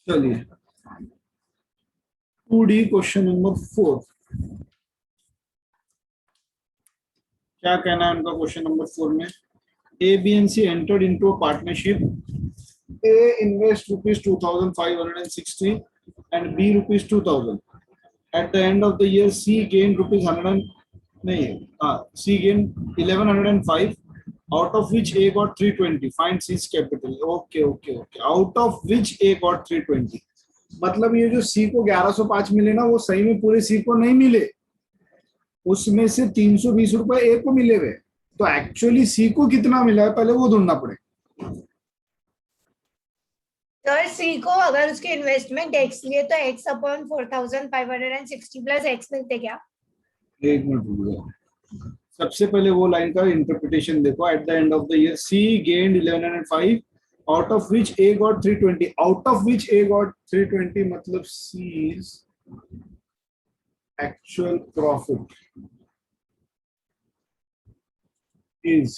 चलिए 2D question number 4, क्या कहना है उनका क्वेश्चन नंबर 4 में? A, B and C entered into a partnership. A invest rupees 2,560 and B rupees 2,000. At the end of the year, C gained rupees 100 C gained 1,105, out of which A got 320. Find C's capital. Okay. Out of which A got 320. मतलब ये जो C को 1105 मिले ना, वो सही में पूरे C को नहीं मिले, उसमें से 320 रुपए A को मिले हुए। तो एक्चुअली C को कितना मिला है पहले वो ढूंढना पड़े। सर सी को अगर उसके इन्वेस्टमेंट एक्स लिए तो एक्स अपॉन 4,560 प्लस एक्स मिलते क्या? एक मिनट रुक जाओ, सबसे पहले वो लाइन का इंटरप्रिटेशन देखो। At the end of the year C gained 1105, out of which A got 320। Out of which A got 320 मतलब C's actual profit is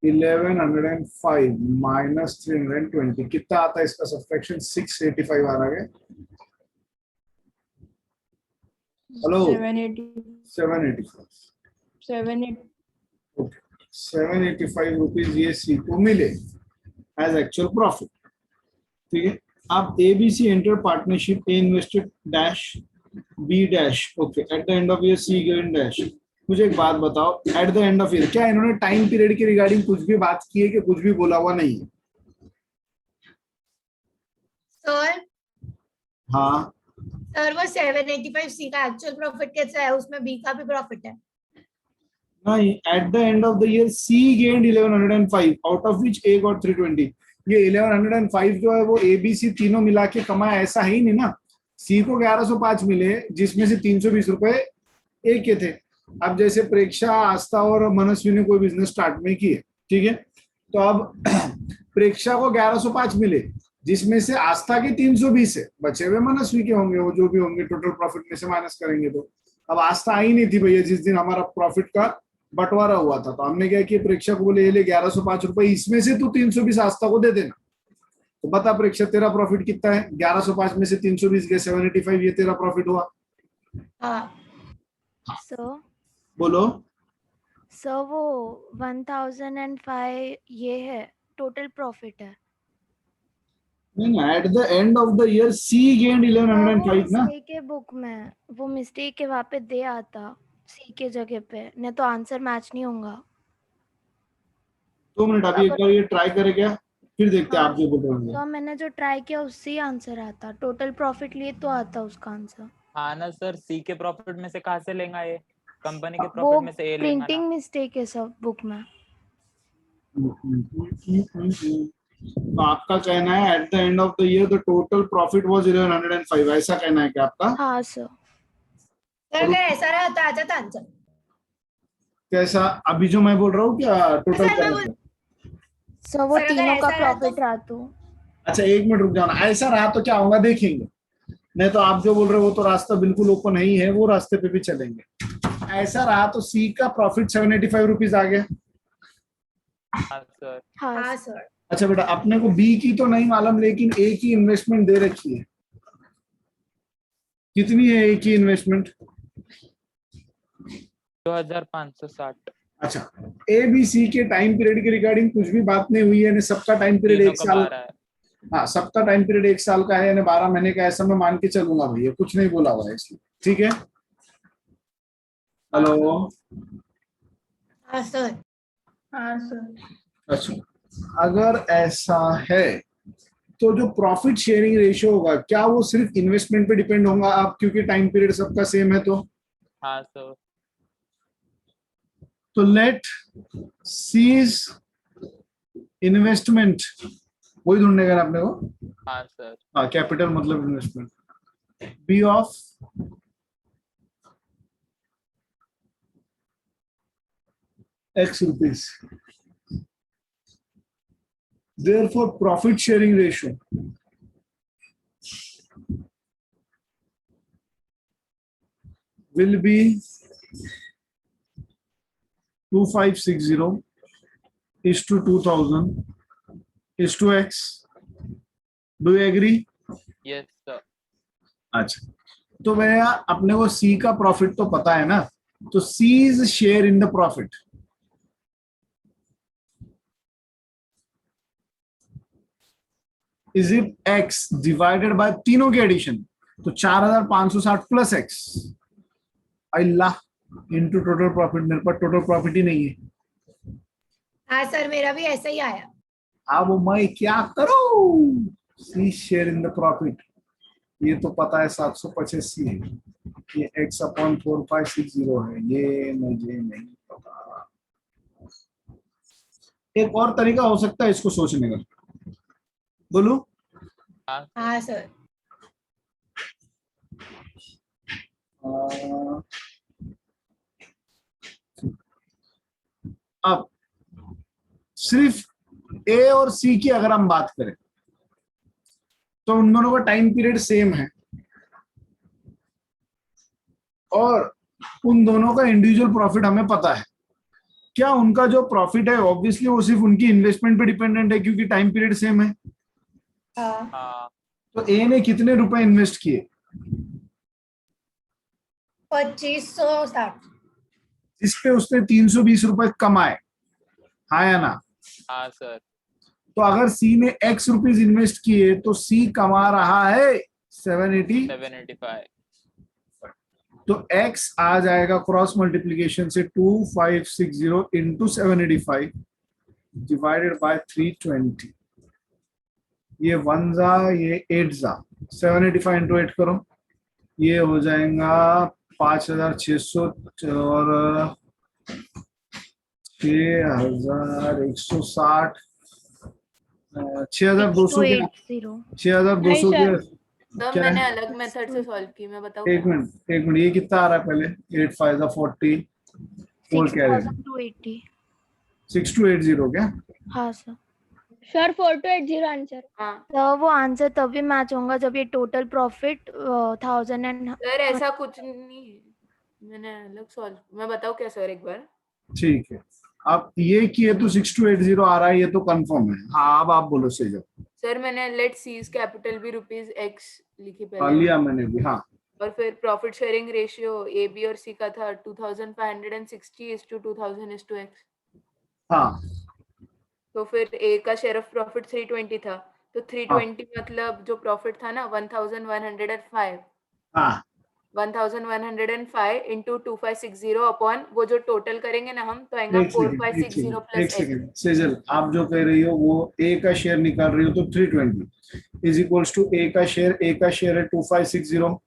1105 minus 320। कितना आता है इसका सब्ट्रैक्शन? 685 आ रहा है। हेलो 785 रुपीज ये सी को मिले एज एक्चुअल प्रॉफिट। ठीक है, अब A B C enter partnership, A invested dash B dash. Okay, at the end of year C gain dash. मुझे एक बात बताओ, at the end of year क्या इन्होंने टाइम पीरियड के रिगार्डिंग कुछ भी बात की है कि कुछ भी बोला हुआ नहीं है? सर हाँ सर वो 785 सी का एक्चुअल प्रॉफिट कैसा है? उसमें बी का भी प्रॉफिट है। नहीं, at the end of the year C gained 1105, out of which A got 320। ये 1105 जो है वो ए बी सी तीनों मिला के कमाया, ऐसा है ही नहीं ना। सी को 1105 मिले जिसमें से 320 रुपए ए के थे। अब जैसे प्रेक्षा, आस्था और मनस्वी ने कोई बिजनेस स्टार्ट में किए, ठीक है, तो अब प्रेक्षा को 1105 मिले जिसमें से आस्था के 320 है, बचे हुए मनस्वी के होंगे, वो जो भी होंगे टोटल प्रॉफिट में से माइनस करेंगे। तो अब आस्था आई नहीं थी भैया जिस दिन हमारा प्रॉफिट का बंटवारा हुआ था, तो हमने क्या किया, प्रेक्षा को बोले ये ले 1105 रुपए, इसमें से तू 320 आस्था को दे देना। तो बता प्रेक्षा तेरा प्रॉफिट कितना है? 1105 में से 320 गए 785, ये तेरा प्रॉफिट हुआ। सर बोलो सर वो 1005 ये है टोटल प्रॉफिट है। नहीं, at the end of the year C gained 1105 ना। मिस्टेक है बुक में, वो मिस्टेक है, वहाँ पे दे आता सी के जगह पे, नहीं तो आंसर मैच नहीं होगा। 2 मिनट, अभी एक बार ये ट्राई करे क्या, फिर देखते हैं आप जो बोल रहे तो मैंने जो ट्राई किया उससे ही आंसर आता, टोटल प्रॉफिट लिए तो आता उसका आंसर। हाँ ना सर, सी के प्रॉफिट में से कहाँ से लेंगे? ये कंपनी के वो प्रॉफिट में से ए लेंगे ना। प्रिंटिंग मिस्टेक है सब बुक में। तो आपका कहना है eight the end of the year the total profit was 1105, ऐसा कहना है क्या आपका? हाँ सर। सर अगर ऐसा रहा तो आ जाता आंसर। कैसा? अभी जो मैं बोल रहा हूँ क्या टोटल सर, सर वो सर, अगर तीनों का ऐसा रहा प्रॉफिट रहा तो। अच्छा एक मिनट रुक जाना, ऐसा रहा तो क्या होगा देखेंगे, नहीं तो आप जो बोल रहे हो वो तो रास्ता बिल्कुल ओपन नहीं है, वो रास्ते पे भी चलेंगे। ऐसा रहा तो सी का प्रॉफिट 785 रुपीज आ गया। हाँ सर। हाँ सर। अच्छा बेटा, अपने को बी की तो नहीं मालूम, लेकिन ए की इन्वेस्टमेंट दे रखी है। कितनी है ए की इन्वेस्टमेंट? 2560। अच्छा, ए बी सी के टाइम पीरियड के रिगार्डिंग कुछ भी बात नहीं हुई है, सबका टाइम पीरियड 1 साल। हाँ, सबका टाइम पीरियड 1 साल का है, यानी 12 महीने का, ऐसा मैं मान के चलूंगा भैया, कुछ नहीं बोला हुआ है इसलिए। ठीक है, हेलो। हाँ सर। हाँ सर। अच्छा, अगर ऐसा है तो जो प्रॉफिट शेयरिंग रेशियो होगा क्या वो सिर्फ इन्वेस्टमेंट पे डिपेंड होगा आप, क्योंकि टाइम पीरियड सबका सेम है तो? हाँ सर। तो लेट सीज इन्वेस्टमेंट, वही ढूंढने का आपने को। हाँ सर। हाँ, कैपिटल मतलब investment, B of X rupees. Therefore, profit sharing ratio will be 2560 is to 2000 is to X do you agree? Yes sir. अच्छा, तो भैया अपने को सी का प्रॉफिट तो पता है ना, तो C's share in the profit is it X divided by तीनों के एडिशन, तो 4560 प्लस एक्स अल्लाह इनटू टोटल प्रॉफिट। मेरे पास टोटल प्रॉफिट ही नहीं है। हाँ सर, मेरा भी ऐसा ही आया। अब मैं क्या करूं? C share in the profit, ये तो पता है 785 है, ये x अपॉन 4560 है, ये मुझे नहीं पता। एक और तरीका हो सकता है इसको सोचने का, बोलू? हाँ सर। अब सिर्फ ए और सी की अगर हम बात करें तो उन दोनों का टाइम पीरियड सेम है और उन दोनों का इंडिविजुअल प्रॉफिट हमें पता है। क्या उनका जो प्रॉफिट है ऑब्वियसली वो सिर्फ उनकी इन्वेस्टमेंट पे डिपेंडेंट है क्योंकि टाइम पीरियड सेम है। हाँ। हाँ तो ए ने कितने रुपए इन्वेस्ट किए? 2560। इस पे उसने 320 रुपए कमाए, हाँ या ना? हाँ सर। तो अगर सी ने एक्स रुपीज इन्वेस्ट किए तो सी कमा रहा है 780। 785। तो x आ जाएगा क्रॉस मल्टीप्लीकेशन से 2560 इंटू 785 डिवाइडेड बाय 320। ये 1 जा, ये 8 जा, 785 इंटू 8 करो, ये हो जाएगा 5600 और 6160, 6200 के 6280 6200 के तो क्या मैंने है? अलग मेथड से सॉल्व की, मैं बताऊँ एक मिनट ये कितना आ रहा है पहले? 8 5 40 4 क्या है? 6280। 6280 क्या? हाँ सर। Sir 4280 answer. हाँ तो वो आंसर तभी मैच होगा जब ये टोटल प्रॉफिट 1000 एंड सर, ऐसा कुछ नहीं है, मैंने अलग सॉल्व, मैं बताऊँ क्या सर एक बार? ठीक है, आप ये किए तो 6280 आ रहा है, ये तो कंफर्म है। हाँ अब आप बोलो सही जब। सर मैंने लेट सीज कैपिटल भी ₹x लिखी हाँ पहले, लिया मैंने भी, हाँ। और फिर profit sharing ratio A B और सी का था 2560:2000:x। हाँ तो फिर ए का शेयर ऑफ प्रॉफिट 320 था, तो 320 मतलब जो प्रॉफिट था ना 1105, हाँ 1105 इंटू 2560 अपॉन वो जो टोटल करेंगे ना हम, तो आएगा एक सेकंड 4560 प्लस एक्स सेजल, आप जो कह रही हो वो ए का शेयर निकाल रही हो तो 320 इज इक्वल्स टू ए का शेयर है 2560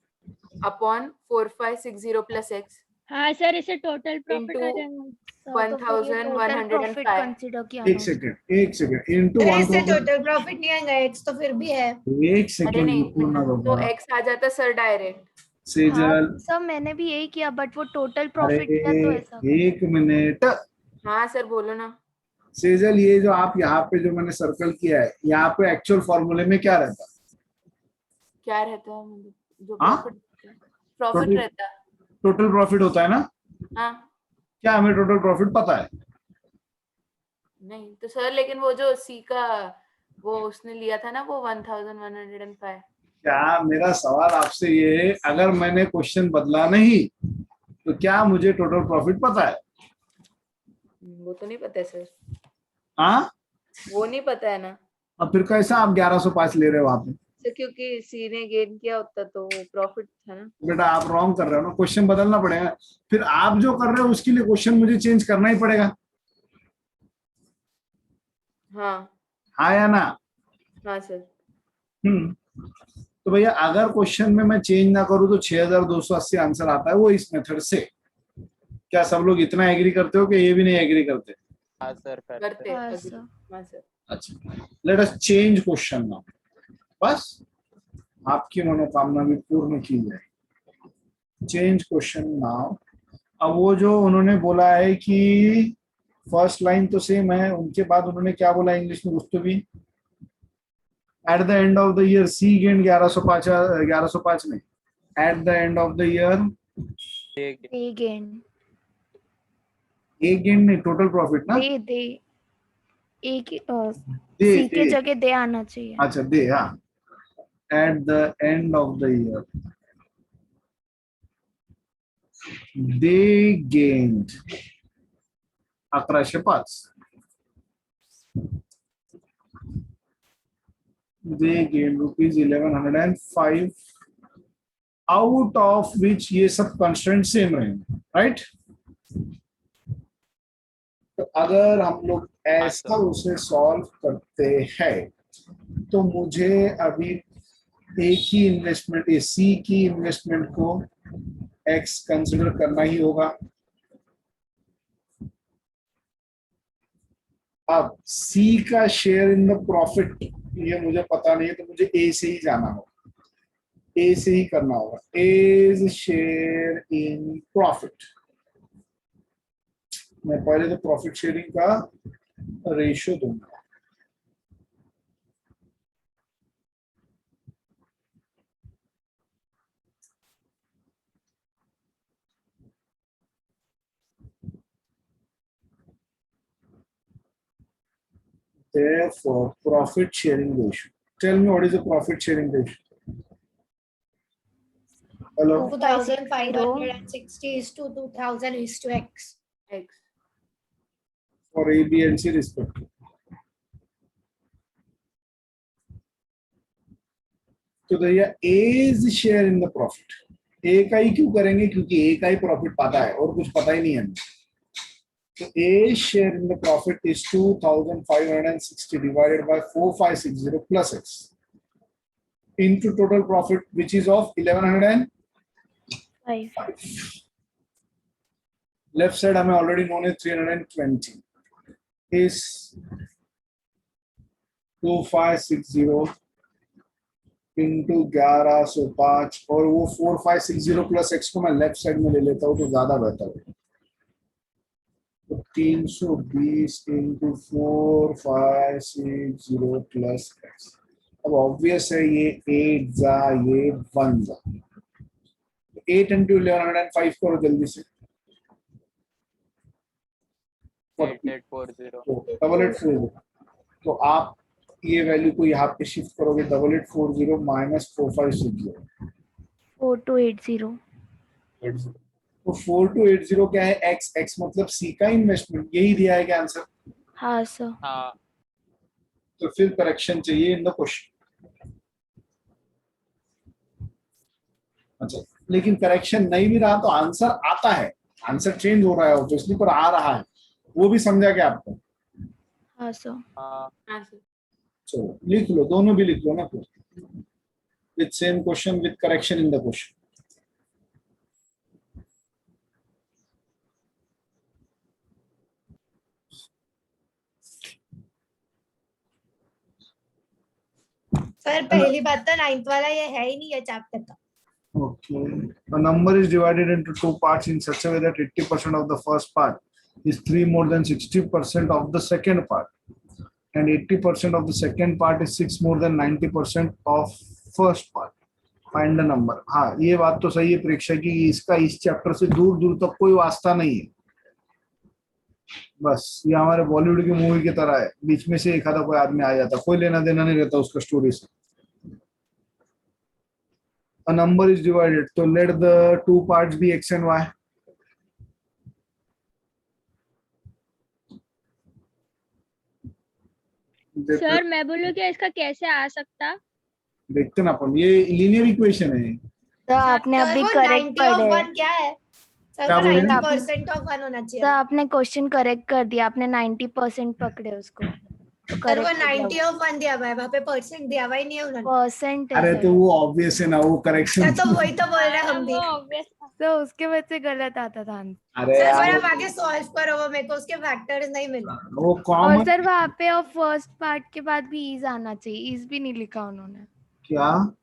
अपॉन 4560 प्लस एक्स हाँ सर, इसे टोटल प्रॉफिट इंटू आ जाएगा। तो फिर ये टोटल प्रॉफिट 1105। कंसीडर किया एक सेकंड इंटू अरे इससे 1000। टोटल प्रॉफिट नहीं आएगा, एक्स तो फिर भी है। एक अरे सेकंड नहीं, रुको ना तो बाबा। एक्स आ जाता सर डायरेक्ट। सेजल सर मैंने भी यही किया बट वो टोटल अरे प्रॉफिट किया तो ऐसा एक मिनट हाँ सर बोलो ना। सेजल, ये जो आप यहाँ पे जो मैंने सर्कल किया है यहाँ पे एक्चुअल फॉर्मूले में क्या रहता? क्या रहता है मतलब जो हाँ? प्रॉफिट टोटल रहता है? टोटल प्रॉफिट होता है ना? हाँ क्या हमें टोटल प्रॉफिट पता है? नहीं तो सर, लेकिन वो जो सी का वो उसने लिया था ना वो 1105। क्या मेरा सवाल आपसे ये है, अगर मैंने क्वेश्चन बदला नहीं तो क्या मुझे टोटल प्रॉफिट पता है? वो तो नहीं पता है सर, हाँ, वो नहीं पता है ना अब फिर कैसा आप 1105 ले रहे हो वहां पे? सर, क्योंकि सी ने गेन किया होता तो वो प्रॉफिट था ना। बेटा आप रॉन्ग कर रहे हो ना, क्वेश्चन बदलना पड़ेगा। फिर आप जो कर रहे हो उसके लिए क्वेश्चन मुझे चेंज करना ही पड़ेगा, हाँ हाँ या ना? हाँ सर। तो भैया अगर क्वेश्चन में मैं चेंज ना करूं तो 6280 आंसर आता है वो इस मेथड से। क्या सब लोग इतना एग्री करते हो कि ये भी नहीं एग्री करते? हाँ सर करते हाँ, agree। सर। हाँ सर। अच्छा, let us change question now, बस आपकी मनोकामना भी पूर्ण की जाए। Change question now. अब वो जो उन्होंने बोला है कि फर्स्ट लाइन तो सेम है, उनके बाद उन्होंने क्या बोला इंग्लिश में कुछ तो भी, at the end of the year C gain 1105 में, at the end of the year A gain A gain नहीं टोटल प्रॉफिट ना, दे एक दे सी के दे जगह दे आना चाहिए। अच्छा दे, हाँ at the end of the year they gained 1105. They gained rupees 1105, out of which ये सब कंस्टेंट सेम रहेंगे, राइट? तो अगर हम लोग ऐसा उसे सॉल्व करते हैं तो मुझे अभी एक ही इन्वेस्टमेंट, ए सी की इन्वेस्टमेंट को एक्स कंसिडर करना ही होगा। अब सी का शेयर इन द प्रॉफिट ये मुझे पता नहीं है, तो मुझे ए से ही जाना होगा, ए से ही करना होगा। एज शेयर इन प्रॉफिट, मैं पहले तो प्रॉफिट शेयरिंग का रेशियो दूंगा। Therefore, profit sharing ratio. Tell me, what is the profit sharing ratio? Hello? 2560 is to 2000 is to X. X. For A, B, and C respectively. तो भैया A's share in the profit. A का ही क्यों करेंगे? क्योंकि A का ही profit पता है और कुछ पता ही नहीं है। So A share in the profit is 2560 divided by 4560 plus X into total profit, which is of 1105. Left side हमें already known is 320 is 2560 into 1105 और वो 4560 plus X को मैं लेफ्ट साइड में ले लेता हूँ तो ज्यादा बेहतर है। 320 into 4560 plus X। अब ऑब्वियस है ये 8 जा ये 1 जा, 8 into 1105 करो जल्दी से। 8840 डबल 840, तो आप ये वैल्यू को यहाँ पे शिफ्ट करोगे, 8840 माइनस 4560 4280 तो 4280 क्या है? एक्स, एक्स मतलब सी का इन्वेस्टमेंट, यही दिया है क्या आंसर? हाँ सर। हाँ तो फिर करेक्शन चाहिए इन द क्वेश्चन। अच्छा, लेकिन करेक्शन नहीं भी रहा तो आंसर आता है, आंसर चेंज हो रहा है ऑब्वियसली, पर आ रहा है, वो भी समझा क्या आपको? हाँ सर। हाँ हाँ सर। चलो लिख लो, दोनों भी लिख लो ना फिर, with same question with correction in the question. Sir पहली बात तो 9th वाला ये है ही नहीं ये चैप्टर का। Okay. A number is divided into two parts in such a way that 80% of the first part is 3 more than 60% of the second part, and 80% of the second part is 6 more than 90% of first part. Find the number. हाँ, ये बात तो सही है प्रेक्षक की, इसका इस चैप्टर से दूर दूर तक कोई वास्ता नहीं है। बस ये हमारे बॉलीवुड की मूवी की तरह है, बीच में से एक आधा कोई आदमी आ जाता, कोई लेना देना नहीं रहता उसका स्टोरी से। A number is divided, so let the two parts be x and y. Sir मैं बोलूँ क्या इसका कैसे आ सकता? देखते ना अपन, ये लीनियर इक्वेशन है। तो आपने सर अभी वो करेक्ट 90 of पढ़े। 1 क्या है? सर क्या वो बोल रहे हैं? 90% of 1 होना तो चाहिए। आपने क्वेश्चन करेक्ट कर दिया, आपने 90% पकड़े उसको, तो सर वो करेक्ट 90 of 1 दिया हुआ है, वहाँ पे परसेंट दिया हुआ ही नहीं है उन्होंने। परसेंट है अरे सर। तो वो ऑब्वियस है ना, वो करेक्शन। तो वही तो बोल रहे हैं हम भी। वो obvious था। तो उसके वजह से गलत आता था आंसर। अरे सर पर यार, आप आगे सॉल्व करो, वो मेरे को उसके फैक्टर्स नहीं मिले। वो और कॉमन सर वहाँ पे और फर्स्ट पार्ट के बाद भी ईज आना चाहिए, ईज भी नहीं लिखा उन्होंने। क्या?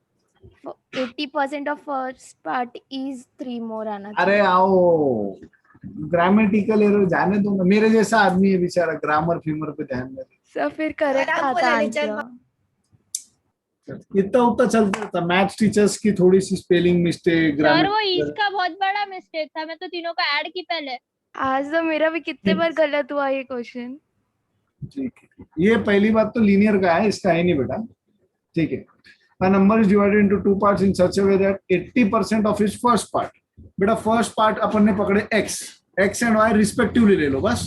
80% ऑफ फर्स्ट पार्ट इज 3 मोर आना अरे चाहिए। आओ, ग्रामेटिकल एरर जाने दो ना, मेरे जैसा आदमी है बेचारा, ग्रामर फीमर पे ध्यान दे। सर फिर करेक्ट आप आता बोले नहीं, चल आंसर। इतना उतना चलता था, मैथ्स टीचर्स की थोड़ी सी स्पेलिंग मिस्टेक, सर वो ग्रामर। इसका बहुत बड़ा मिस्टेक था, मैं तो तीनों को ऐड की पहले। आज तो मेरा भी कितने बार गलत हुआ ये क्वेश्चन। ठीक है, ये पहली बात तो लीनियर का है, इसका है नहीं बेटा। ठीक है, A number is divided into two parts in such a way that 80% of its first part. बेटा फर्स्ट पार्ट अपन ने पकड़े x एंड y रिस्पेक्टिवली ले लो, बस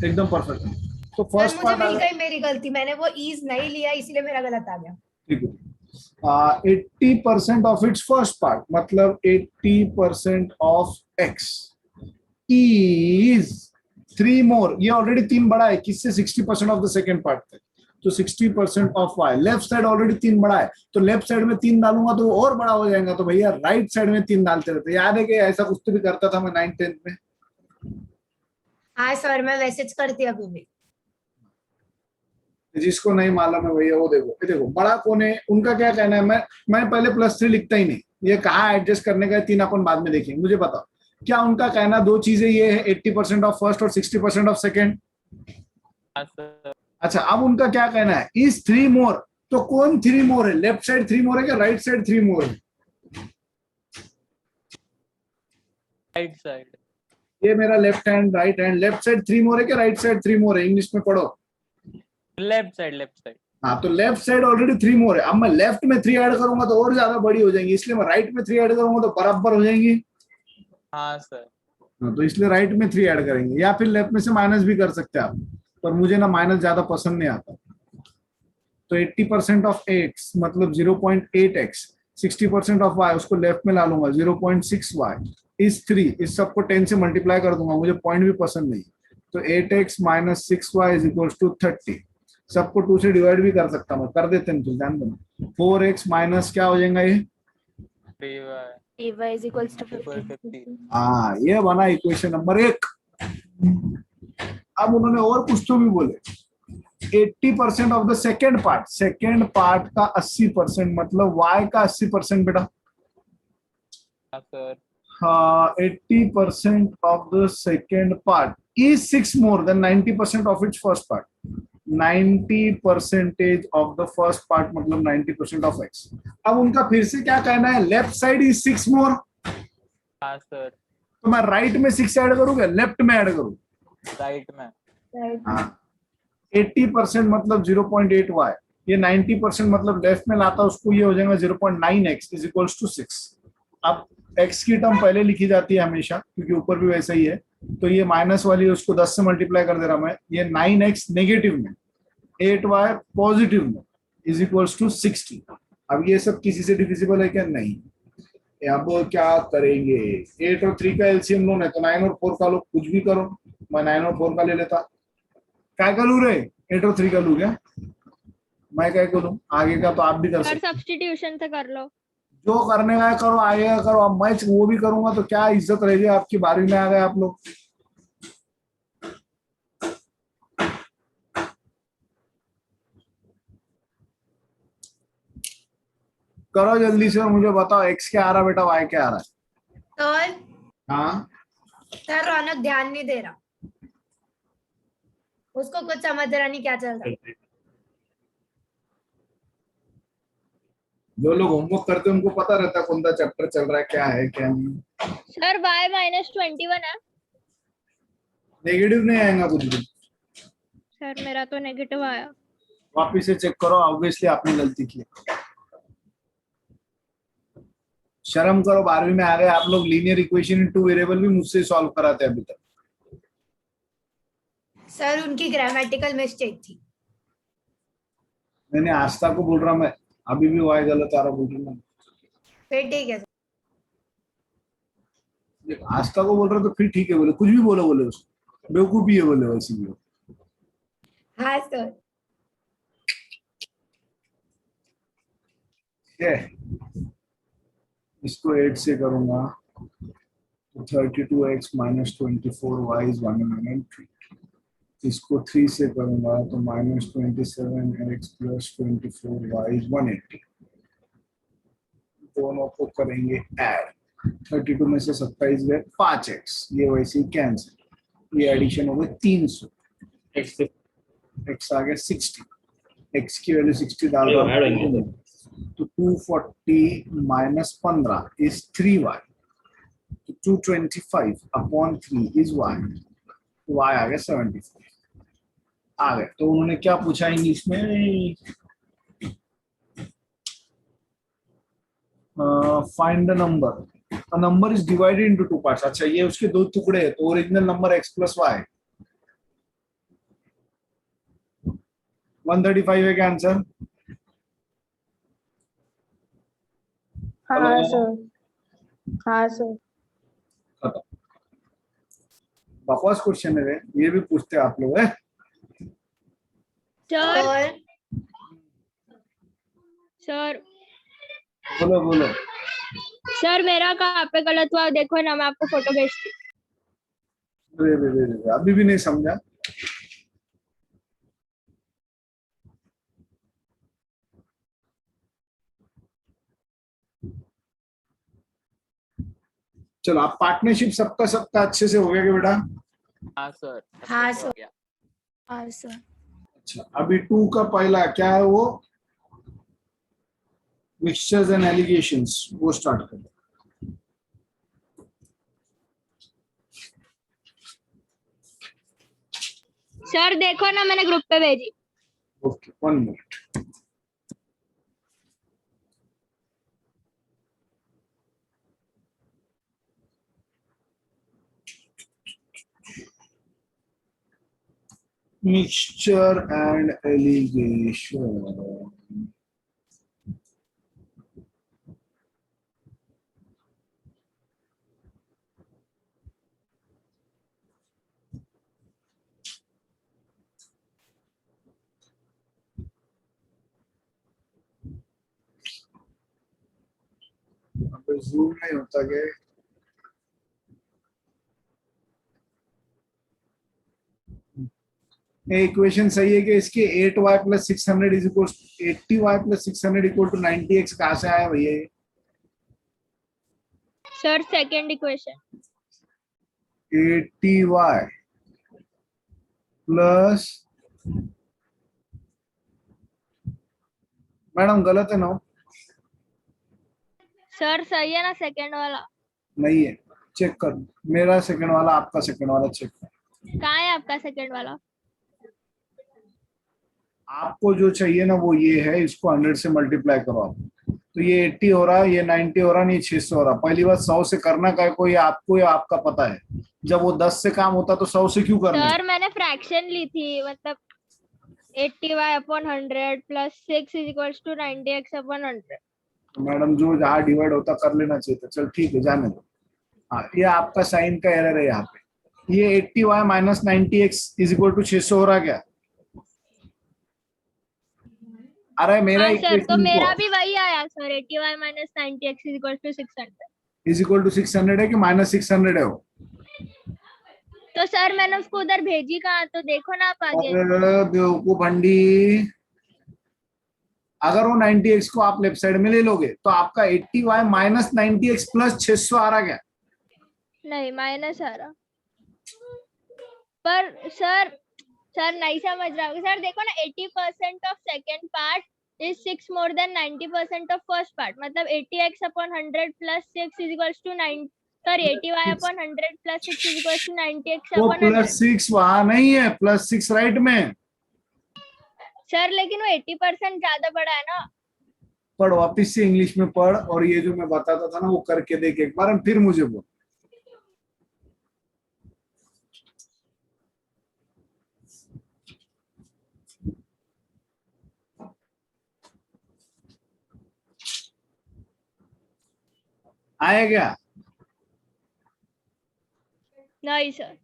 एकदम परफेक्ट है। तो सर फर्स्ट मुझे मिल पार्ट गई, मेरी गलती, मैंने वो ईज नहीं लिया इसलिए मेरा गलत आ गया। ठीक है। 80% ऑफ इट्स फर्स्ट पार्ट मतलब 80% ऑफ x इज 3 मोर, ये ऑलरेडी 3 बड़ा है किससे, 60% ऑफ द सेकेंड पार्ट तक, तो 60% of y। Left side already 3 बड़ा है, तो लेफ्ट साइड में 3 डालूंगा तो वो और बड़ा हो जाएगा, तो भैया राइट साइड में 3 डालते रहते। याद है कि ऐसा कुछ तो भी करता था मैं 9th 10th में। हाँ सर, मैं मैसेज करती अभी भी। जिसको नहीं मालूम है भैया वो देखो, ये देखो बड़ा कौन है, उनका क्या कहना है। मैं पहले +3 लिखता ही नहीं, ये कहाँ एडजस्ट करने का, 3 अपन बाद में देखेंगे। मुझे बताओ क्या उनका कहना, 2 चीजें ये है, 80% ऑफ फर्स्ट और 60% ऑफ सेकेंड। अच्छा, अब उनका क्या कहना है, इज 3 मोर, तो कौन 3 मोर है, लेफ्ट साइड 3 मोर है क्या राइट साइड 3 मोर है? Right side. ये मेरा left hand right hand, left side 3 मोर है क्या राइट साइड 3 मोर है? इंग्लिश में पढ़ो। Left side, left side. हाँ, तो लेफ्ट साइड ऑलरेडी 3 मोर है। अब मैं लेफ्ट में 3 ऐड करूंगा तो और ज्यादा बड़ी हो जाएंगी, इसलिए मैं राइट में 3 ऐड करूंगा तो बराबर हो जाएंगी। हाँ सर। तो इसलिए राइट में 3 ऐड करेंगे, या फिर लेफ्ट में से माइनस भी कर सकते हैं आप, पर मुझे ना माइनस ज्यादा पसंद नहीं आता। तो 80% ऑफ x मतलब 0.8x, 60% ऑफ y उसको लेफ्ट में ला लूंगा 0.6y इज 3, इस सबको 10 से मल्टीप्लाई कर दूंगा, मुझे पॉइंट भी पसंद नहीं। तो 8x - 6y is equal to 30। सबको 2 से डिवाइड भी कर सकता हूँ, कर देते हैं, तो ध्यान देना। 4x माइनस क्या हो जाएगा ये, 3y is equals to 50. हाँ ये बना इक्वेशन नंबर 1। अब उन्होंने और कुछ तो भी बोले, 80% ऑफ द सेकेंड पार्ट का 80% मतलब y का 80% बेटा। हाँ, 80% of the second part is 6 more than 90% of its first part. 90% of the first part मतलब 90% of x। अब उनका फिर से क्या कहना है, लेफ्ट साइड is 6 more। हाँ सर। तो मैं राइट में 6 ऐड करूंगा, लेफ्ट में ऐड करूँ? राइट में। हाँ, 80% मतलब 0.8y, ये 90% मतलब लेफ्ट में लाता उसको, ये हो जाएगा 0.9x इज इक्वल्स टू 6। अब x की टर्म पहले लिखी जाती है हमेशा, क्योंकि ऊपर भी वैसा ही है, तो ये माइनस वाली उसको 10 से मल्टीप्लाई कर दे रहा मैं। ये 9x नेगेटिव में, 8y पॉजिटिव में इज इक्वल्स टू 60। अब ये सब किसी से डिविजिबल है क्या? नहीं। अब क्या करेंगे, 8 और 3 का एलसीएम लो, नहीं तो 9 और 4 का लो, कुछ भी करो। मैं 9 और 4 का ले लेता। क्या का लू रे, 8 और 3 का लू क्या? मैं क्या करूँ, आगे का तो आप भी कर सर सकते, सब्स्टिट्यूशन से कर लो। जो करने का है करो, आगे का करो। अब मैं वो भी करूंगा तो क्या इज्जत रहेगी आपकी, 12वीं में आ गए आप लोग। करो जल्दी से, मुझे बताओ x क्या आ रहा है बेटा, y क्या आ रहा है? सर हाँ, सर रौनक ध्यान नहीं दे रहा, उसको कुछ समझ रहा नहीं क्या चल रहा है। जो लोग होमवर्क करते हैं उनको पता रहता है कौन सा चैप्टर चल रहा है, क्या है क्या नहीं। सर y -21 है। नेगेटिव नहीं आएगा कुछ भी। सर मेरा तो नेगेटिव आया। वापिस से चेक करो, ऑब्वियसली आपने गलती की। शर्म करो, 12वीं में आ गए आप लोग। लीनियर इक्वेशन इन 2 वेरिएबल भी मुझसे सॉल्व कराते हैं अभी तक। सर उनकी ग्रामेटिकल मिस्टेक थी। मैंने आस्था को बोल रहा, मैं अभी भी वाई गलत आ रहा बोल रहा हूँ। फिर ठीक है आस्था को बोल रहा तो फिर ठीक है, बोले कुछ भी बोले उसको, बेवकूफी है बोले वैसे भी। हाँ सर। इसको 8 से करूंगा तो 32x - 24y is 103। इसको 3 से करूंगा तो -27x + 24y is 180। दोनों को करेंगे ऐड, 32 में से 27 गए, 5x, ये वैसे ही कैंसिल, ये एडिशन हो गए 300, x आ गया 60, x की वैल्यू 60 डाल रहा हूं तो 240 - 15 is 3y, तो 225/3 is y, तो y आ गया 75 आ गए। तो उन्होंने क्या पूछा इंग्लिश में, find the number, a number is divided into two parts. अच्छा ये उसके दो टुकड़े हैं, तो original number x plus y 135 है क्या आंसर? हाँ सर, हाँ सर। खत्म। बकवास क्वेश्चन है रे, ये भी पूछते हैं आप लोग है? सर और सर बोलो बोलो। सर मेरा कहाँ पे गलत हुआ देखो ना, मैं आपको फोटो भेजती हूँ। रे, अभी भी नहीं समझा। चलो आप पार्टनरशिप सबका सबका अच्छे से हो गया क्या बेटा? हाँ सर, हाँ अच्छे से हो सर। गया। हाँ सर। अच्छा अभी 2 का पहला क्या है वो, मिक्सचर्स एंड एलिगेशंस, वो स्टार्ट करो। सर देखो ना, मैंने ग्रुप पे भेजी। Okay 1 minute. Mixture and allegation. Zoom नहीं होता क्या? इक्वेशन सही है कि इसके 8y plus 600 is equal 80y plus 600 equal to 90x कहाँ से आया भैया ये? Sir second equation. 80y plus, madam गलत है ना? सर सही है ना सेकंड वाला? नहीं है, चेक कर। मेरा सेकंड वाला, आपका सेकंड वाला चेक कर। कहाँ है आपका सेकंड वाला? आपको जो चाहिए ना वो ये है, इसको 100 से मल्टीप्लाई करो आप, तो ये 80 हो रहा है, ये 90 हो रहा है, नहीं 600 हो रहा। पहली बात 100 से करना का कोई आपको या आपका पता है? जब वो 10 से काम होता तो 100 से क्यों करना है? सर मैंने फ्रैक्शन ली थी, मतलब 80y/100 plus 6 is equals to 90x/100। तो मैडम जो जहाँ डिवाइड होता कर लेना चाहिए था। चल ठीक है, जाने दो। हाँ ये आपका साइन का एरर है यहाँ पे। ये 80y minus 90x is equal to 600 हो रहा क्या? अरे मेरा हाँ सर, तो इक्वेशन मेरा को भी वही आया sir, 80y - 90x is equal to 600। Is equal to 600 है कि माइनस 600 है वो? तो सर मैंने उसको उधर भेजी कहाँ, तो देखो ना आप आगे। और बेवकूफ भंडी, अगर वो 90x को आप लेफ्ट साइड में ले लोगे तो आपका 80y माइनस 90x प्लस 600 आ रहा क्या? नहीं माइनस आ रहा। पर सर नहीं समझ रहा हूँ सर, देखो ना 80% of second part is 6 more than 90% of first part, मतलब 80x/100 plus 6 is equals to 9, sorry 80y/100 plus 6 is equals to वो 90x/100। प्लस 6 वहां नहीं है, प्लस 6 राइट में। सर लेकिन वो 80% ज्यादा बड़ा है ना। पढ़, वापिस से इंग्लिश में पढ़, और ये जो मैं बताता था ना वो करके देख एक बार, फिर मुझे बोल। आया क्या? नहीं सर।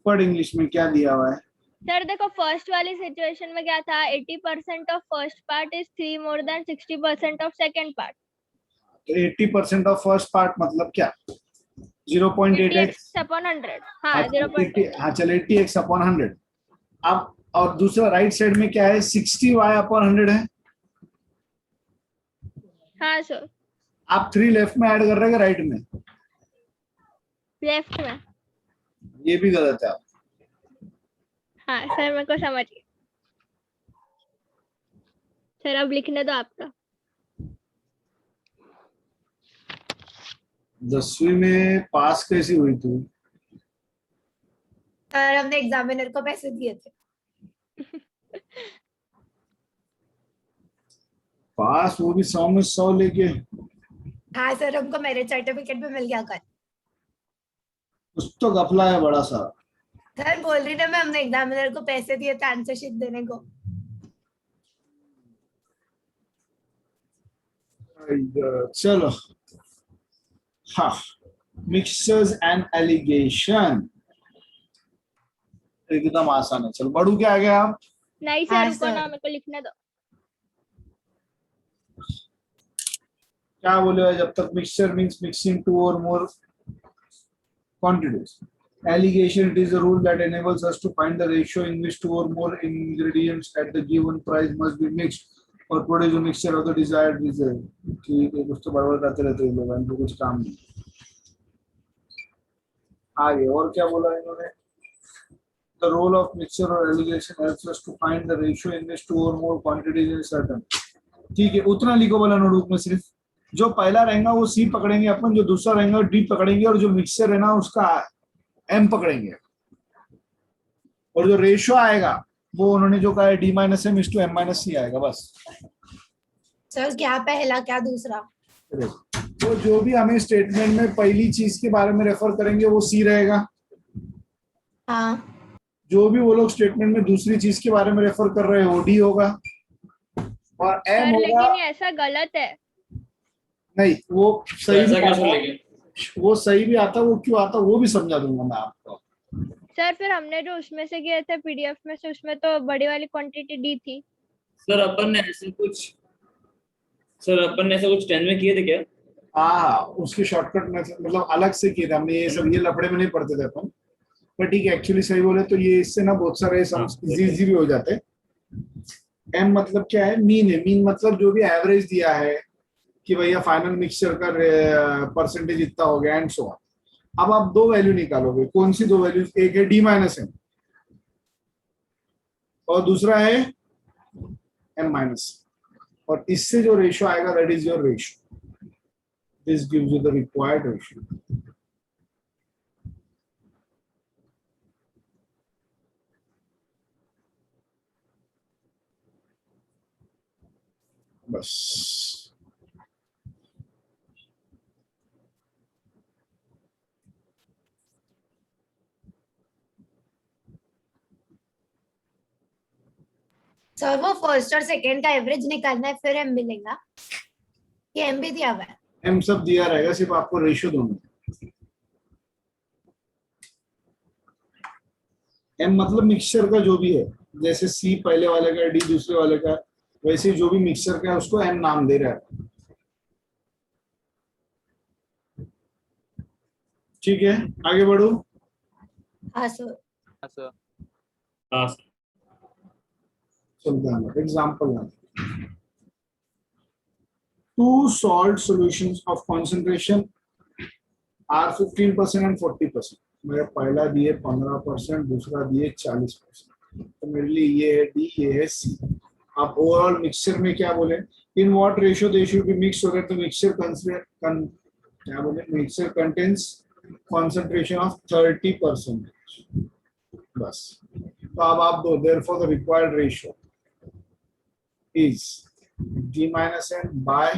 पढ़ इंग्लिश में क्या दिया हुआ है। सर देखो फर्स्ट वाली सिचुएशन में क्या था, 80% of first part is 3 more than 60% of second part. तो 80% ऑफ फर्स्ट पार्ट मतलब क्या? 0.88। 80x/100। हाँ 0.8। हाँ चल 80x/100। अब और दूसरा राइट साइड में क्या है? 60y/100 है। हाँ सर। आप 3 लेफ्ट में ऐड कर रहे हैं राइट में? लेफ्ट में। ये भी गलत है आप। हाँ सर मेरे को समझ गया। सर अब लिखने दो आपका। 10वीं में पास कैसी हुई तू? सर हमने एग्जामिनर को पैसे दिए थे। पास काश वो भी 100 में 100 लेके हाँ सर, हमको मेरिट सर्टिफिकेट भी मिल गया कल। कुछ तो घपला है बड़ा सा। सर बोल रही ना मैं, हमने एग्जामिनर को पैसे दिए थे आंसर शीट देने को। चलो हाँ, मिक्सचर्स एंड एलिगेशन एकदम आसान है। चलो बढ़ू क्या आ गया आप? नहीं हाँ, सर रुको सर। ना, मेरे को लिखने दो। क्या बोले हुए? जब तक मिक्सचर मीन्स मिक्सिंग टू और मोर quantities. Alligation, it is a rule that enables us to find the ratio in which two or more ingredients at the given price must be mixed or produce a mixture of the desired result. ठीक है, कुछ तो बड़बड़ करते रहते हैं लोग, इनको कुछ काम नहीं। आगे और क्या बोला इन्होंने? The role of mixture or alligation helps us to find the ratio in which two or more quantities is certain. ठीक है, उतना लिखो वाला नोटबुक में। सिर्फ जो पहला रहेगा वो सी पकड़ेंगे अपन, जो दूसरा रहेगा डी पकड़ेंगे, और जो मिक्सचर है ना उसका एम पकड़ेंगे, और जो रेशियो आएगा वो उन्होंने जो कहा है D minus M is to M minus C आएगा बस। सर क्या पहला क्या दूसरा? तो जो भी हमें स्टेटमेंट में पहली चीज के बारे में रेफर करेंगे वो सी रहेगा। हाँ जो भी वो लोग स्टेटमेंट में दूसरी चीज के बारे में रेफर कर रहे हैं वो डी होगा, और एम सर होगा। लेकिन ये ऐसा गलत है। नहीं, वो सही ऐसा भी कैसे आता, लेंगे? वो सही भी आता, वो क्यों आता वो भी समझा दूंगा मैं आपको। सर फिर हमने जो उसमें से किए थे पीडीएफ में से, उसमें तो बड़ी वाली क्वांटिटी दी थी। सर अपन ने ऐसे कुछ 10 में किए थे क्या? हाँ, उसके शॉर्टकट में मतलब अलग से किए थे हमने, ये सब ये लफड़े में नहीं पढ़ते थे अपन। पर ठीक है, एक्चुअली सही बोले तो ये इससे ना बहुत सारे इजी भी हो जाते हैं। एम मतलब क्या है? मीन है। मीन मतलब जो भी एवरेज दिया है कि भैया फाइनल मिक्सचर का परसेंटेज इतना हो गया एंड सो ऑन। अब आप दो वैल्यू निकालोगे, कौन सी दो वैल्यू? एक है डी माइनस एम और दूसरा है एम माइनस, और इससे जो रेशियो आएगा that is your ratio. This gives you the required ratio. बस सर वो फर्स्ट और सेकंड का एवरेज निकालना है फिर एम मिलेगा, ये एम भी दिया हुआ है? एम सब दिया रहेगा, सिर्फ आपको रेशियो दोनों। एम मतलब मिक्सचर का जो भी है, जैसे सी पहले वाले का, डी दूसरे वाले का, वैसे जो भी मिक्सचर का है उसको एम नाम दे रहा है। ठीक है, आगे बढ़ो। हाँ सर। हाँ सर। हाँ example 2 salt solutions of concentration are 15% and 40%. मेरा पहला दिए 15%, दूसरा दिए 40%। तो मेरे लिए ये है डी, ये है सी। आप ओवरऑल मिक्सचर में क्या बोले? In what ratio they should be mix हो रहे? तो मिक्सचर क्या बोले? Mixture contains concentration of 30%। बस। तो अब आप दो, therefore the required ratio is d minus n by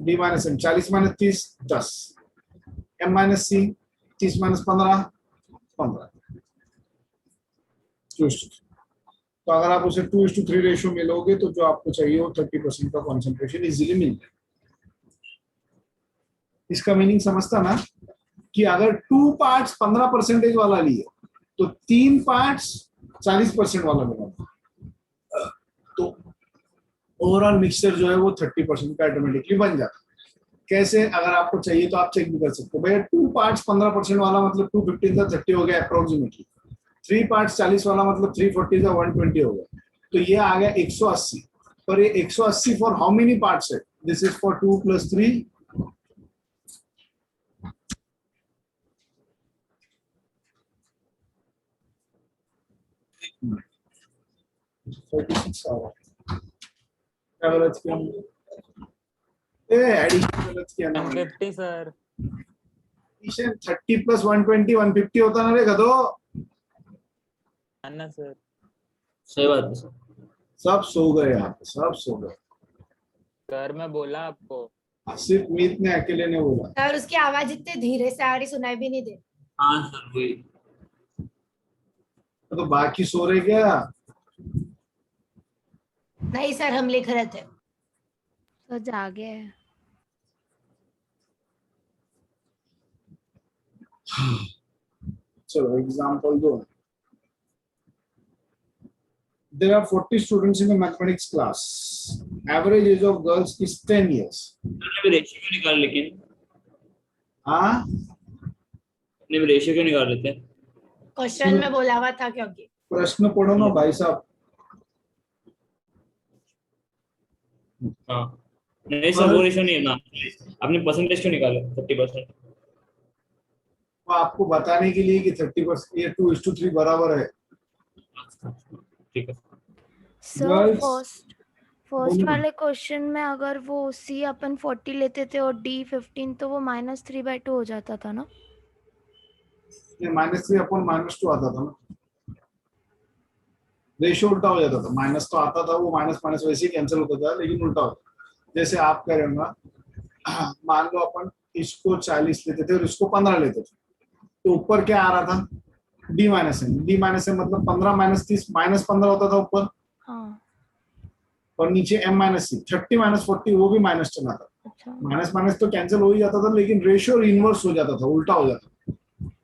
d minus n 40 minus 30 10, m minus c 30 minus 15 15। तो अगर आप उसे 2:3 रेशियो में लोगे तो जो आपको चाहिए वो 30% का कॉन्सेंट्रेशन इजीली मिल जाए। इसका मीनिंग समझता ना कि अगर 2 पार्ट्स 15% वाला लिए तो 3 पार्ट्स 40% वाला बना, तो ओवरऑल मिक्सचर जो है वो 30% का ऑटोमेटिकली बन जाता है। कैसे? अगर आपको चाहिए तो आप चेक भी कर सकते हो। भैया 2 पार्ट्स 15% वाला मतलब 215 था 30 हो गया अप्रोक्सीमेटली। 3 पार्ट्स 40 वाला मतलब 340 था 120 हो गया। तो ये आ गया 180। पर ये 180 फॉर हाउ मेनी पार्ट्स है? This is for 2 + 3 36 hour. क्या गलत किया? एडिशन गलत किया ना। 150 सर। एडिशन 30 + 120 150 होता ना रे गधो। है ना सर? सही बात है सर। सब सो गए यहाँ पे, सब सो गए। सर मैं बोला आपको। सिर्फ मीत ने अकेले ने बोला। सर उसकी आवाज इतने धीरे से आ रही, सुनाई भी नहीं दे। हाँ सर वही। तो बाकी सो रहे क्या? नहीं सर, हम लिख रहे थे। तो जागे है। चलो एग्जांपल दो। There are 40 students in a mathematics class. Average age of girls is 10 years. आपने भी रेशियो क्यों निकाल लेकिन? हाँ, आपने भी रेशियो क्यों निकाल लेते? क्वेश्चन में बोला हुआ था क्योंकि। प्रश्न पढ़ो ना भाई साहब। हाँ नहीं सर, वो रेशियो नहीं है ना। आपने परसेंटेज क्यों निकाला 30%? वो आपको बताने के लिए कि 30% ये 2:3 बराबर है। ठीक है। सर Girls, फर्स्ट बोलो। वाले क्वेश्चन में अगर वो सी अपन 40 लेते थे और डी 15 तो वो -3/2 हो जाता था ना। ये -3 अपॉन -2 आता था ना। रेशियो उल्टा हो जाता था। माइनस तो आता था, वो माइनस माइनस वैसे ही कैंसिल होता था, लेकिन उल्टा होता। जैसे आप कह रहे हो ना, मान लो अपन इसको 40 लेते थे और इसको 15 लेते थे, तो ऊपर क्या आ रहा था? D minus m. D minus m मतलब 15 - 30 -15 होता था ऊपर। हाँ और नीचे m - c 30 - 40 वो भी माइनस चला था। अच्छा। माइनस माइनस तो कैंसिल हो ही जाता था, लेकिन रेशियो इनवर्स हो जाता था, उल्टा हो जाता था।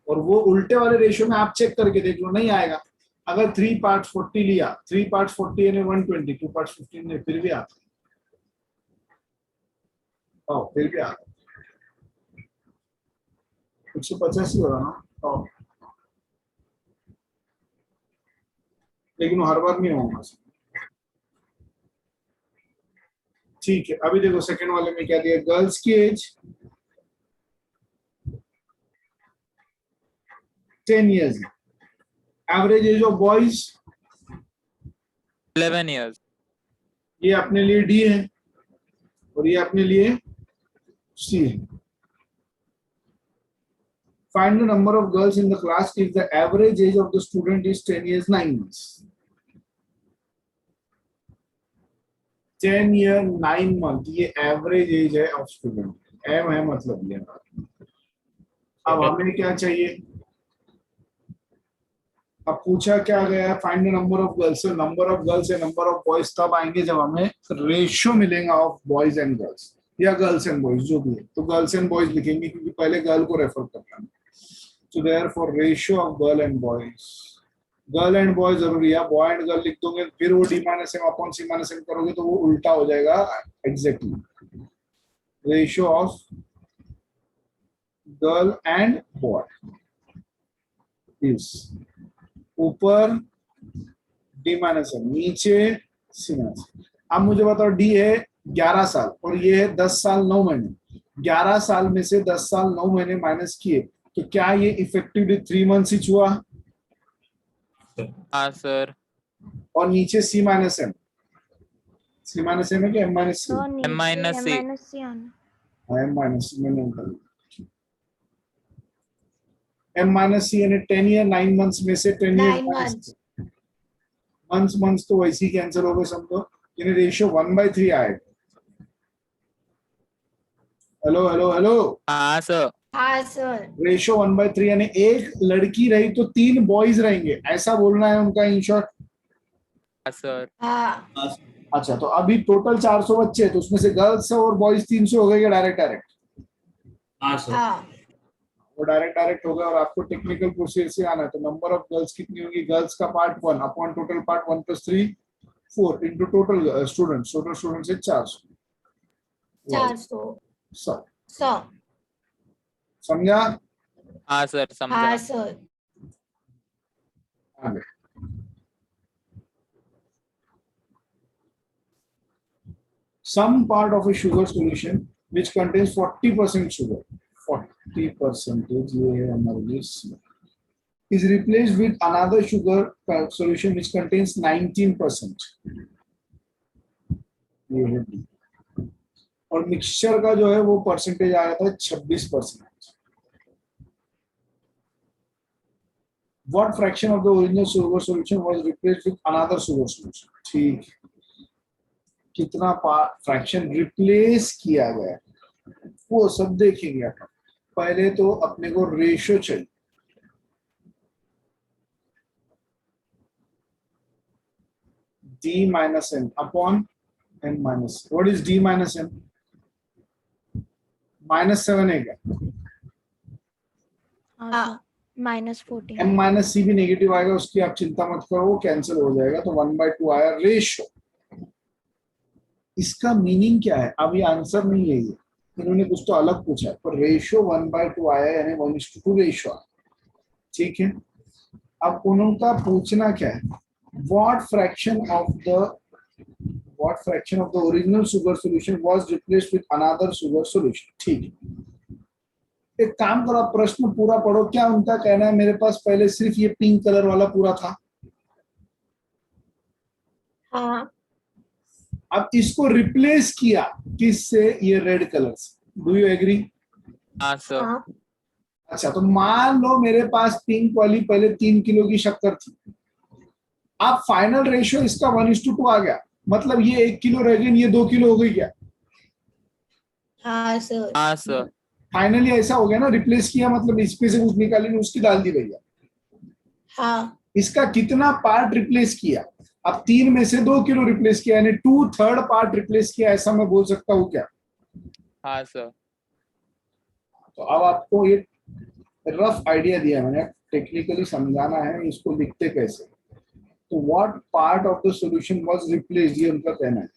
और वो उल्टे वाले रेशियो में आप चेक करके देख लो, नहीं आएगा। अगर 3 पार्ट्स 40 लिया, 3 पार्ट्स 40 यानी 120, 2 पार्ट्स 15 फिर भी आता। फिर भी आता 185 हो रहा ना। लेकिन वो हर बार नहीं होगा। ठीक है, अभी देखो सेकंड वाले में क्या दिया। गर्ल्स की एज 10 years है। Average age of boys 11 years. ये अपने लिए डी है और ये अपने लिए सी है। Find the number of girls in the class if the average age of the student is 10 years 9 months. 10 year 9 month ये एवरेज एज है ऑफ स्टूडेंट। एम है मतलब ये। अब हमें क्या चाहिए? अब पूछा क्या गया है? Find the number of girls. Number of girls या नंबर ऑफ बॉयज तब आएंगे जब हमें रेशियो मिलेगा ऑफ बॉयज एंड गर्ल्स, या गर्ल्स एंड बॉयज जो भी है। तो गर्ल्स एंड बॉयज लिखेंगे क्योंकि पहले गर्ल को रेफर करना है। So therefore ratio of girl and boys, girl and boy जरूरी है। बॉय एंड गर्ल लिख दोगे फिर वो डी माइनस एम अपॉन सी माइनस एम करोगे तो वो उल्टा हो जाएगा। Exactly ratio of girl and boy is ऊपर डी माइनस एम, नीचे सी माइनस। अब मुझे बताओ, डी है 11 साल और ये है 10 साल 9 महीने। 11 साल में से 10 साल 9 महीने माइनस किए तो क्या ये इफेक्टिवली 3 मंथ्स ही हुआ? हाँ सर। और नीचे सी minus M. C minus M है कि एम माइनस सी? तो M नीचे minus C. -c आना। एम माइनस सी मैंने निकाल। एम माइनस सी यानी 10 ईयर 9 मंथ्स में से 10 ईयर 9 months. मंथ्स तो वैसे ही कैंसिल हो गए समझो। यानी रेशियो 1/3 आएगा। Hello hello hello. हाँ सर। हाँ सर। रेशियो 1/3 यानी एक लड़की रही तो 3 बॉयज रहेंगे, ऐसा बोलना है उनका इन शॉर्ट। हाँ सर। हाँ अच्छा, तो अभी टोटल 400 बच्चे हैं तो उसमें से गर्ल्स और बॉयज 300 हो गए क्या? Direct direct? हाँ सर। हाँ वो डायरेक्ट हो गया। और आपको टेक्निकल प्रोसीजर से आना है तो नंबर ऑफ गर्ल्स कितनी होगी? गर्ल्स का part 1 upon total part 1 + 3 4 into total students. Total students है 400। 400 100 100। समझा? हाँ सर समझा। हाँ सर। आगे some part of a sugar solution which contains 40% sugar, 40% ये है हमारे लिए, is replaced with another sugar solution which contains 19%, ये है D। और मिक्सचर का जो है वो परसेंटेज आया था 26%। What fraction of the original sugar solution was replaced with another sugar solution? ठीक, कितना फ्रैक्शन रिप्लेस किया गया वो सब देखेंगे अपन। पहले तो अपने को रेशियो चाहिए। d minus n upon n minus, what is d minus n? -7 है क्या? हाँ -14। m माइनस सी भी नेगेटिव आएगा, उसकी आप चिंता मत करो, वो कैंसिल हो जाएगा। तो 1/2 आया रेशियो। इसका मीनिंग क्या है? अब ये आंसर नहीं है, ये इन्होंने कुछ तो अलग पूछा है, पर रेशियो 1/2 आया यानी 1:2 रेशियो आया। ठीक है, अब उनका पूछना क्या है, what fraction of the original sugar solution was replaced with another sugar solution। ठीक है, एक काम करो, आप प्रश्न पूरा पढ़ो। क्या उनका कहना है, मेरे पास पहले सिर्फ ये पिंक कलर वाला पूरा था, हाँ अब इसको रिप्लेस किया किससे? ये रेड कलर से। Do you agree? हाँ सर। हाँ अच्छा, तो मान लो मेरे पास पिंक वाली पहले 3 किलो की शक्कर थी, अब फाइनल रेशियो इसका 1:2 आ गया, मतलब ये 1 किलो रह गई, ये 2 किलो हो गई क्या? हाँ सर। हाँ सर। फाइनली ऐसा हो गया ना, रिप्लेस किया मतलब इसमें से कुछ निकाली, उसकी डाल दी भैया। हाँ इसका कितना पार्ट रिप्लेस किया? अब 3 में से 2 किलो रिप्लेस किया, यानी 2/3 पार्ट रिप्लेस किया, ऐसा मैं बोल सकता हूँ क्या? हाँ सर। तो अब आपको ये रफ आइडिया दिया मैंने, टेक्निकली समझाना है इसको लिखते कैसे। तो what part of the solution was replaced, ये उनका कहना है।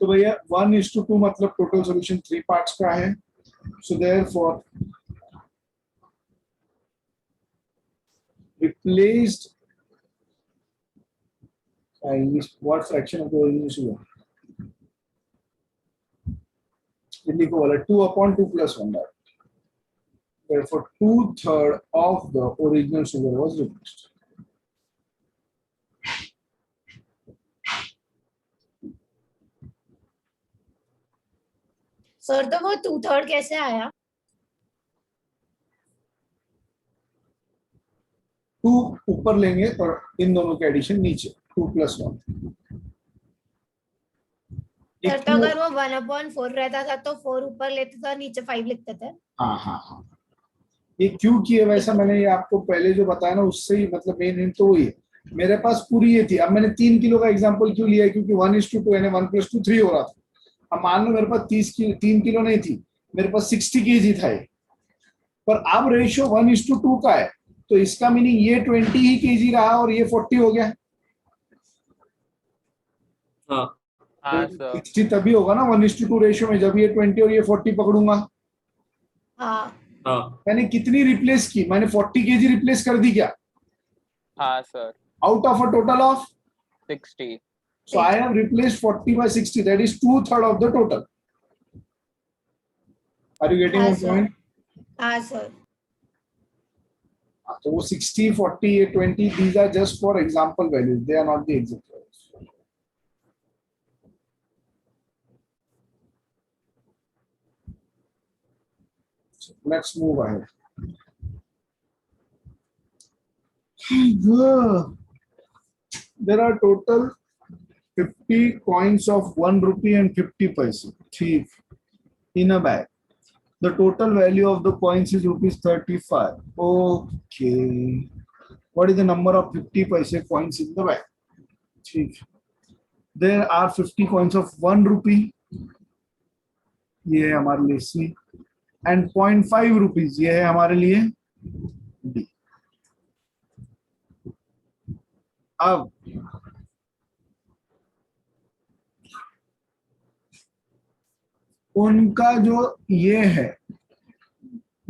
तो भैया 1:2 मतलब टोटल सॉल्यूशन 3 पार्ट्स का है। So therefore replaced what fraction of the original sugar? लिखो वाला 2/2 + 1. Therefore 2/3 of the original sugar was replaced. Sir तो वो 2/3 कैसे आया? 2 ऊपर लेंगे और इन दोनों के एडिशन नीचे, 2 + 1। सर तो अगर वो 1/4 रहता था तो 4 ऊपर लेते थे, नीचे 5 लिखते थे। हाँ हाँ हाँ, ये क्यों किए वैसा मैंने ये आपको पहले जो बताया ना, उससे ही मतलब मेन हिंट तो वही है। मेरे पास पूरी ये थी, अब मैंने 3 किलो का एग्जांपल क्यों लिया है, क्योंकि 1:2 यानी 1 + 2 3 हो रहा था। अब मान लो मेरे पास 3 किलो नहीं थी, मेरे पास 60 kg था ये, पर अब रेशियो 1:2 का है, तो इसका मीनिंग ये 20 ही kg रहा और ये 40 हो गया। हाँ हाँ तो सर। 60 तभी होगा ना 1:2 रेशियो में, जब ये 20 और ये 40 पकड़ूंगा। हाँ हाँ मैंने कितनी रिप्लेस की? मैंने 40 kg रिप्लेस कर दी क्या? हाँ sir. Out of a total of 60। So I have replaced 40 by 60. That is 2/3 of the total. Are you getting हाँ my सर। point? हाँ sir. So 60, 40, 20, these are just for example values. They are not the exact values. So let's move ahead. There are total 50 coins of 1 rupee and 50 paise. Thief in a bag. The total value of the coins is ₹35. Okay. What is the number of 50 paise coins in the bag? Thief. There are 50 coins of 1 rupee. ये है हमारे लिए C. And 0.5 rupees. ये है हमारे लिए D. अब उनका जो ये है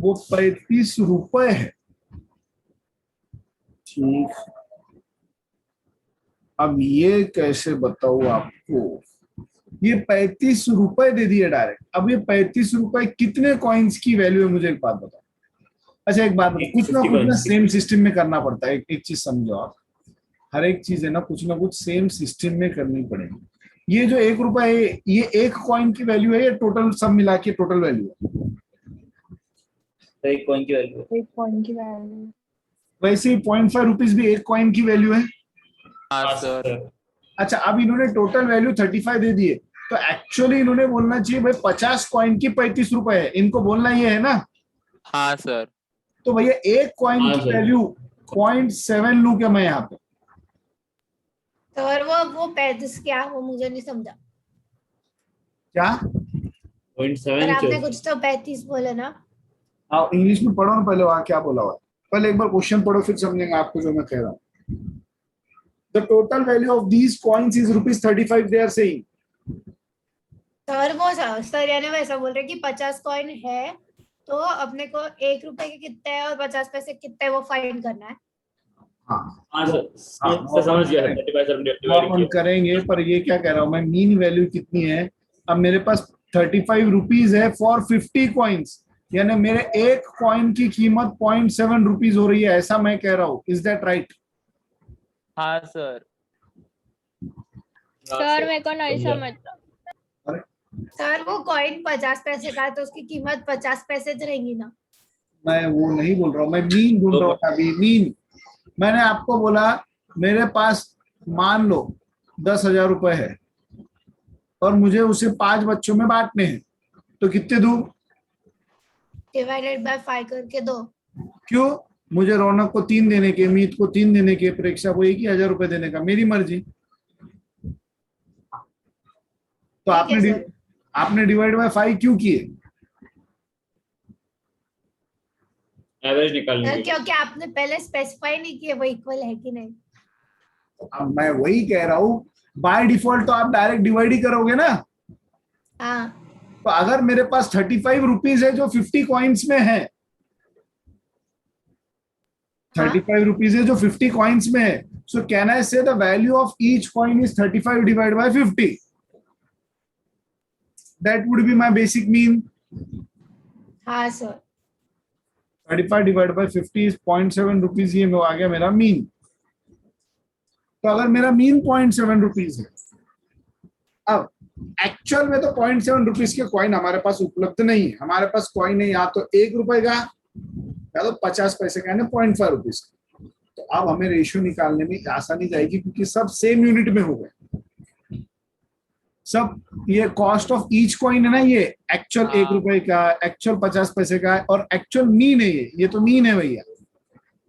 वो 35 रुपए है। ठीक, अब ये कैसे बताऊं आपको, ये 35 रुपए दे दिए डायरेक्ट। अब ये 35 रुपए कितने कॉइन्स की वैल्यू है, मुझे एक बात बताओ। अच्छा एक बात बताओ, कुछ ना सेम सिस्टम में करना पड़ता है। एक चीज समझो आप, हर एक चीज है ना कुछ सेम सिस्टम में करनी पड़ेगी। ये जो 1 रुपया है, ये एक कॉइन की वैल्यू है या टोटल सब मिला के टोटल वैल्यू है? एक कॉइन की वैल्यू। एक कॉइन की वैल्यू। वैसे ही 0.5 रुपीज भी एक कॉइन की वैल्यू है। हाँ सर। अच्छा, अब इन्होंने टोटल वैल्यू 35 दे दिए, तो एक्चुअली इन्होंने बोलना चाहिए भाई 50 कॉइन की 35 रुपए है, इनको बोलना ये है ना। हाँ सर। तो भैया एक कॉइन हाँ की सर। वैल्यू 0.7 लू क्या मैं यहाँ पे? सर वो 35 क्या, वो मुझे नहीं समझा। क्या 0.7 पर आपने कुछ तो 35 बोले ना। आप इंग्लिश में पढ़ो ना पहले, वहां क्या बोला हुआ है, पहले एक बार क्वेश्चन पढ़ो फिर समझेंगे आपको जो मैं कह रहा हूँ। The total value of these coins is ₹35 they are saying. Sir वो सर यानी वैसा बोल रहे कि 50 कॉइन है तो अपने को 1 रुपए के कितने हैं और 50 पैसे कितने वो फाइंड करना है। हाँ हाँ सर, हाँ, सर समझ गया, 35 से वो डिवाइड अपन किया। करेंगे, पर ये क्या कह रहा हूँ मैं, मीन वैल्यू कितनी है? अब मेरे पास 35 रुपीज है फॉर 50 कॉइन्स, यानी मेरे एक कॉइन की कीमत 0.7 रुपीज हो रही है, ऐसा मैं कह रहा हूँ। Is that right? हाँ सर। सर मेरे को नहीं समझ रहा। सर वो कॉइन 50 पैसे का है तो उसकी कीमत 50 पैसे रहेंगी ना। मैं वो नहीं बोल रहा हूँ, मैं मीन ढूंढ रहा हूँ अभी। मीन मैंने आपको बोला मेरे पास मान लो 10,000 रुपए है और मुझे उसे 5 बच्चों में बांटने हैं, तो कितने दूं? डिवाइडेड बाय 5 करके दो। क्यों? मुझे रौनक को 3 देने के, मीत को 3 देने के, प्रेक्षा को 1,000 रुपए देने का, मेरी मर्जी। तो ठीक है सर। आपने डिवाइड बाय 5 क्यों किए? एवरेज निकालने सर के लिए। क्योंकि आपने पहले स्पेसिफाई नहीं किया वो इक्वल है कि नहीं। अब मैं वही कह रहा हूँ, बाय डिफॉल्ट तो आप डायरेक्ट डिवाइड ही करोगे ना। हाँ तो अगर मेरे पास 35 रुपीज है जो 50 कॉइन्स में है, 35 रुपीज है जो 50 कॉइन्स में है, सो can I say the value of each coin is 35 divide by 50? That would be my basic mean. हाँ sir. 35 divide by 50 is 0.7 rupees, ये आ गया मेरा मीन। तो अगर मेरा मीन 0.7 रुपीज है, अब एक्चुअल में तो 0.7 रुपीज के कॉइन हमारे पास उपलब्ध नहीं है। हमारे पास कॉइन है या तो 1 रुपए का या तो 50 पैसे का, यानी 0.5 रुपीज का। तो अब हमें रेशियो निकालने में आसानी जाएगी क्योंकि सब सेम यूनिट में हो गए सब। ये कॉस्ट ऑफ ईच कॉइन है ना, ये एक्चुअल 1 रुपए का, एक्चुअल 50 पैसे का है और एक्चुअल मीन है ये तो मीन है भैया।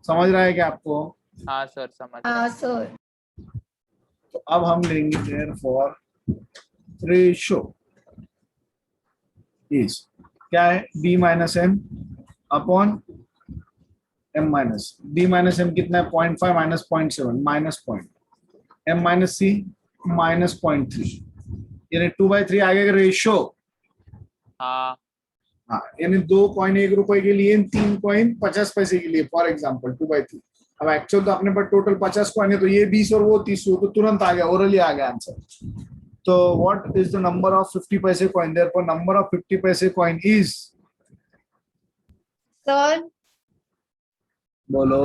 समझ रहा है क्या आपको? हाँ सर समझ हाँ सर। तो अब हम लेंगे देयरफॉर रेशियो इज क्या है, b minus m upon m minus b minus m कितना है, 0.5 minus 0.7 minus point m minus c minus 0.3, यानी 2/3 आ गया रेशियो। हाँ हाँ, यानी 2 कॉइन 1 रुपए के लिए, 3 कॉइन 50 पैसे के लिए, फॉर एग्जांपल 2/3। अब एक्चुअल तो अपने पास टोटल 50 कॉइन है, तो ये 20 और वो 30 हो, तो तुरंत आ गया, ओरली आ गया आंसर। तो what is the number of 50 पैसे कॉइन? देयरफॉर नंबर ऑफ 50 पैसे कॉइन इज, सर बोलो।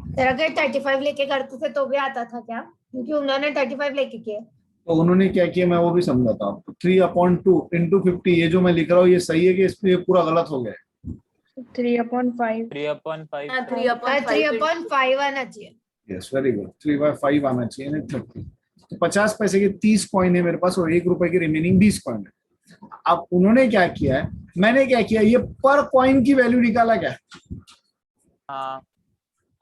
सर अगर 35 लेके करते थे तो भी आता था क्या, क्योंकि उन्होंने 35 लेके किए। तो उन्होंने क्या किया मैं वो भी समझाता हूँ। 3/2 इंटू 50, ये जो मैं लिख रहा हूँ ये सही है कि इस पे ये पूरा गलत हो गया है? 3/5 3/5 हाँ, सर। 3/5 आना चाहिए। Yes, very good. 3/5 आना चाहिए, नहीं 30। तो 50 पैसे के 30 कॉइन है मेरे पास और 1 रुपए की रिमेनिंग 20 कॉइन है। अब उन्होंने क्या किया है, मैंने क्या किया, ये पर कॉइन की वैल्यू निकाला क्या। हाँ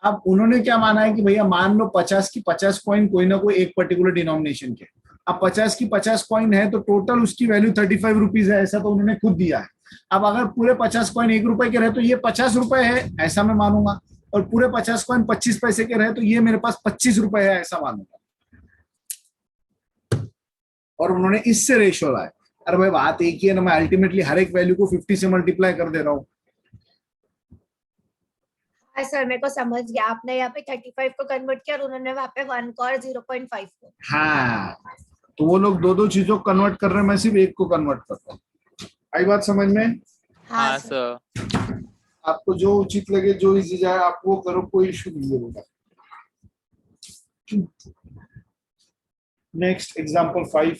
अब उन्होंने क्या माना है कि भैया मान लो 50 की 50 कॉइन कोई ना कोई एक पर्टिकुलर डिनोमिनेशन के। अब 50 की 50 कॉइन है तो टोटल उसकी वैल्यू 35 रुपीज है, ऐसा तो उन्होंने खुद दिया है। अब अगर पूरे 50 कॉइन 1 रुपए के रहे तो ये 50 रुपए है, ऐसा मैं मानूंगा, और पूरे 50 कॉइन 25 पैसे के रहे तो ये मेरे पास 25 रुपए है, ऐसा मानूंगा। और उन्होंने इससे रेशियो लाया। अरे भाई बात एक ही है ना, मैं अल्टीमेटली हर एक वैल्यू को 50 से मल्टीप्लाई कर दे रहा हूँ। हाँ सर मेरे को समझ गया, आपने यहाँ पे 35 को कन्वर्ट किया और उन्होंने वहाँ पे 1 को और 0.5 को। हाँ, तो वो लोग दो चीजों को कन्वर्ट कर रहे हैं, मैं सिर्फ एक को कन्वर्ट करता हूँ। आई बात समझ में? हाँ सर। आपको जो उचित लगे, जो इजी जाए आप वो करो, कोई इशू नहीं है बेटा। Next example 5।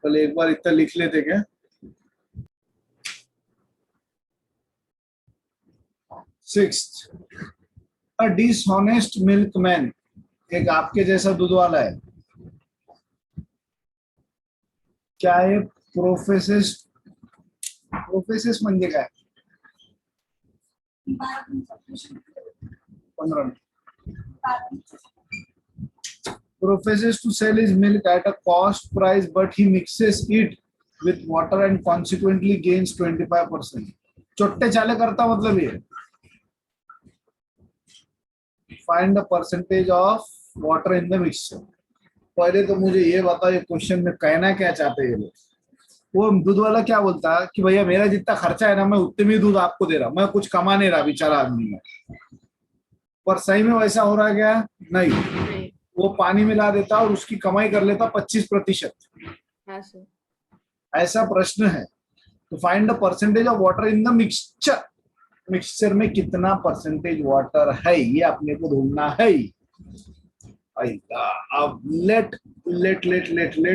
पहले एक बार इतना लिख लेते क्या? सिक्स्थ, अ डिसऑनेस्ट मिल्कमैन, एक आपके जैसा दूध वाला है, क्या है? प्रोफेसिस म्हणजे काय? 15 professes to sell his milk at a cost price, but he mixes it with water and consequently gains 25%. चोट्टे चाले करता मतलब ये, find the percentage of water in the mixture. पहले तो मुझे ये बताओ, ये क्वेश्चन में कहना क्या चाहते हैं ये लोग? वो दूध वाला क्या बोलता कि भैया मेरा जितना खर्चा है ना, मैं उतने में दूध आपको दे रहा, मैं कुछ कमा नहीं रहा बेचारा आदमी में। पर सही में वैसा हो रहा है क्या? नहीं, वो पानी मिला देता और उसकी कमाई कर लेता 25%। हाँ सर। ऐसा प्रश्न है। तो find the percentage of water in the mixture, mixture में कितना परसेंटेज वाटर है ये अपने को ढूंढना है। अब लेट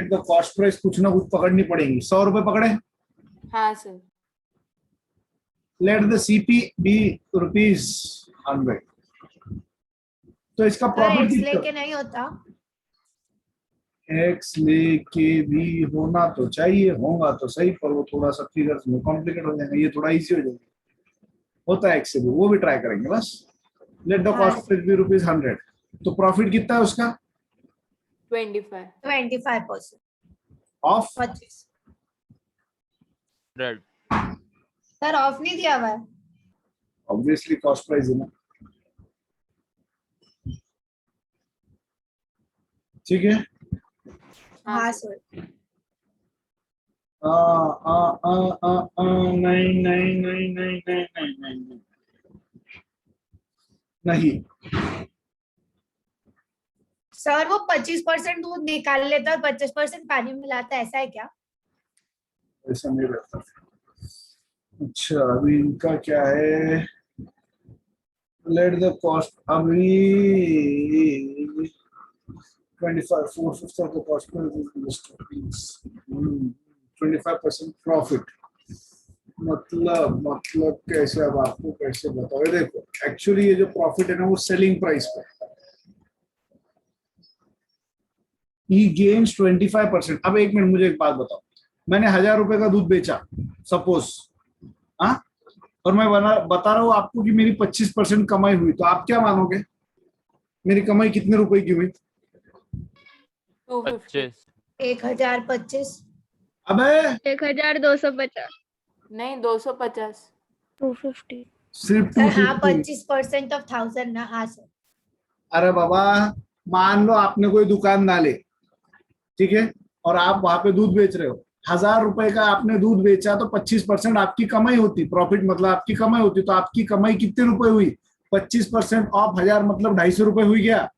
द कॉस्ट प्राइस कुछ ना कुछ पकड़नी पड़ेगी। 100 रुपए पकड़े? हाँ sir. Let the CP be ₹100। तो इसका सर प्रॉफिट एक्स कितना? लेके नहीं होता? एक्स लेके भी होना तो चाहिए, होगा तो सही, पर वो थोड़ा सा फिगर्स में कॉम्प्लिकेट हो जाएगा, ये थोड़ा इजी हो जाएगा। होता है एक्स से भी, वो भी ट्राई करेंगे बस। लेट द हाँ, कॉस्ट प्राइस बी ₹100। तो प्रॉफिट कितना है उसका? 25% ऑफ 25। 100। सर ऑफ नहीं दिया हुआ है। ऑब्वियसली कॉस्ट प्राइस है ना, ठीक है। हाँ सर। नहीं, सर वो 25% दूध निकाल लेता और 25% पानी मिलाता है, ऐसा है क्या? ऐसा नहीं रहता। अच्छा अभी इनका क्या है? लेट द कॉस्ट, अभी 25 of the cost price, 25% profit. मतलब कैसे? अब आपको कैसे बताओ? देखो एक्चुअली ये जो प्रॉफिट है ना, वो सेलिंग प्राइस पे। He gains 25%। अब एक मिनट, मुझे एक बात बताओ, मैंने 1000 रुपए का दूध बेचा सपोज, हाँ, और मैं बता रहा हूँ आपको कि मेरी 25% कमाई हुई, तो आप क्या मानोगे मेरी कमाई कितने रुपए की हुई? 250। 1025। अबे 1250। नहीं 250। 250। सिर्फ सर हाँ 250। 25% ऑफ 1000 ना। हाँ सर। अरे बाबा, मान लो आपने कोई दुकान डाले, ठीक है, और आप वहां पे दूध बेच रहे हो, 1000 रुपए का आपने दूध बेचा, तो 25% आपकी कमाई होती, प्रॉफिट मतलब आपकी कमाई होती। तो आपकी कमाई कितने रुपए हुई? 25% ऑफ 1000 मतलब 250 रुपए हुई क्या?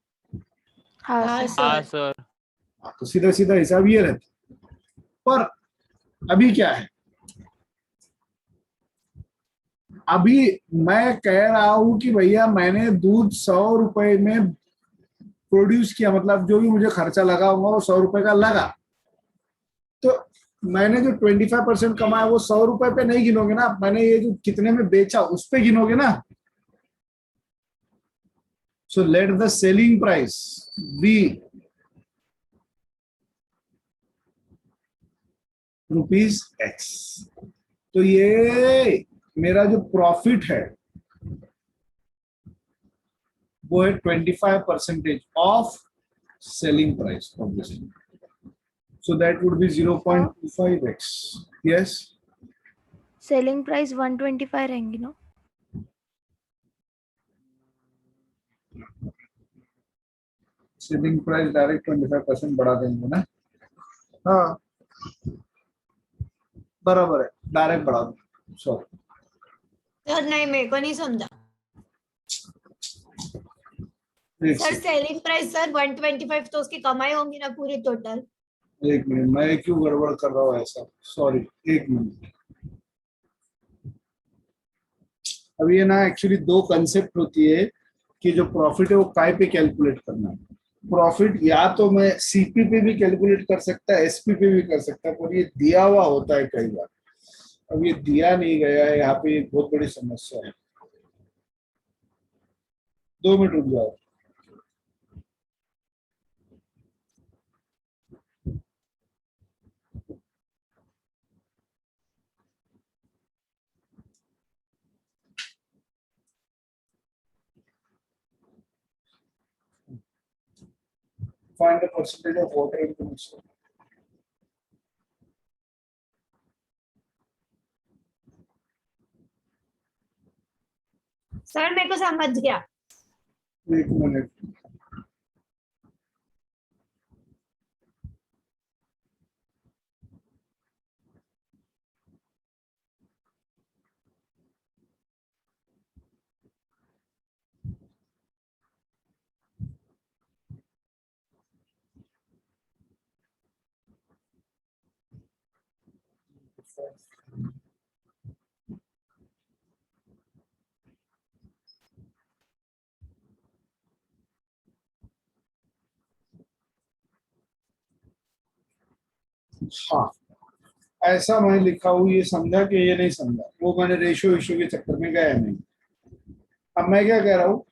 हाँ हाँ सर। हाँ सर। सर। तो सीधा सीधा हिसाब ये रहता। पर अभी क्या है, अभी मैं कह रहा हूं कि भैया मैंने दूध 100 रुपए में प्रोड्यूस किया, मतलब जो भी मुझे खर्चा लगा होगा वो 100 रुपए का लगा। तो मैंने जो 25% कमाया वो 100 रुपए पे नहीं गिनोगे ना, मैंने ये जो कितने में बेचा उस पे गिनोगे ना। So let the selling price be ₹X। तो ये मेरा जो प्रॉफिट है वो है 25% of selling price obviously. So that would be 0.25x. Yes. Selling price 125 रहेंगी ना? सेलिंग प्राइस डायरेक्ट 25% बढ़ा देंगे ना? हाँ बराबर है, डायरेक्ट बढ़ा दो। सॉरी सर नहीं, मेरे को नहीं समझा। सर सेलिंग प्राइस सर 125 तो उसकी कमाई होंगी ना पूरी टोटल। एक मिनट, मैं क्यों गड़बड़ कर रहा हूँ ऐसा? सॉरी एक मिनट। अब ये ना एक्चुअली दो कंसेप्ट होती है कि जो प्रॉफिट है वो काय पे कैलकुलेट करना है। प्रॉफिट या तो मैं सीपी पे भी कैलकुलेट कर सकता है, एसपी पे भी कर सकता है, पर ये दिया हुआ होता है कई बार। अब ये दिया नहीं गया है, यहाँ पे एक बहुत बड़ी समस्या है। 2 मिनट रुक जाओ। Find the percentage of water in the mixture. Sir मेरे को समझ गया। एक मिनट। हाँ, ऐसा मैं लिखा हूँ, ये समझा कि ये नहीं समझा, वो मैंने रेशियो इशू के चक्कर में गया नहीं। अब मैं क्या कह रहा हूँ,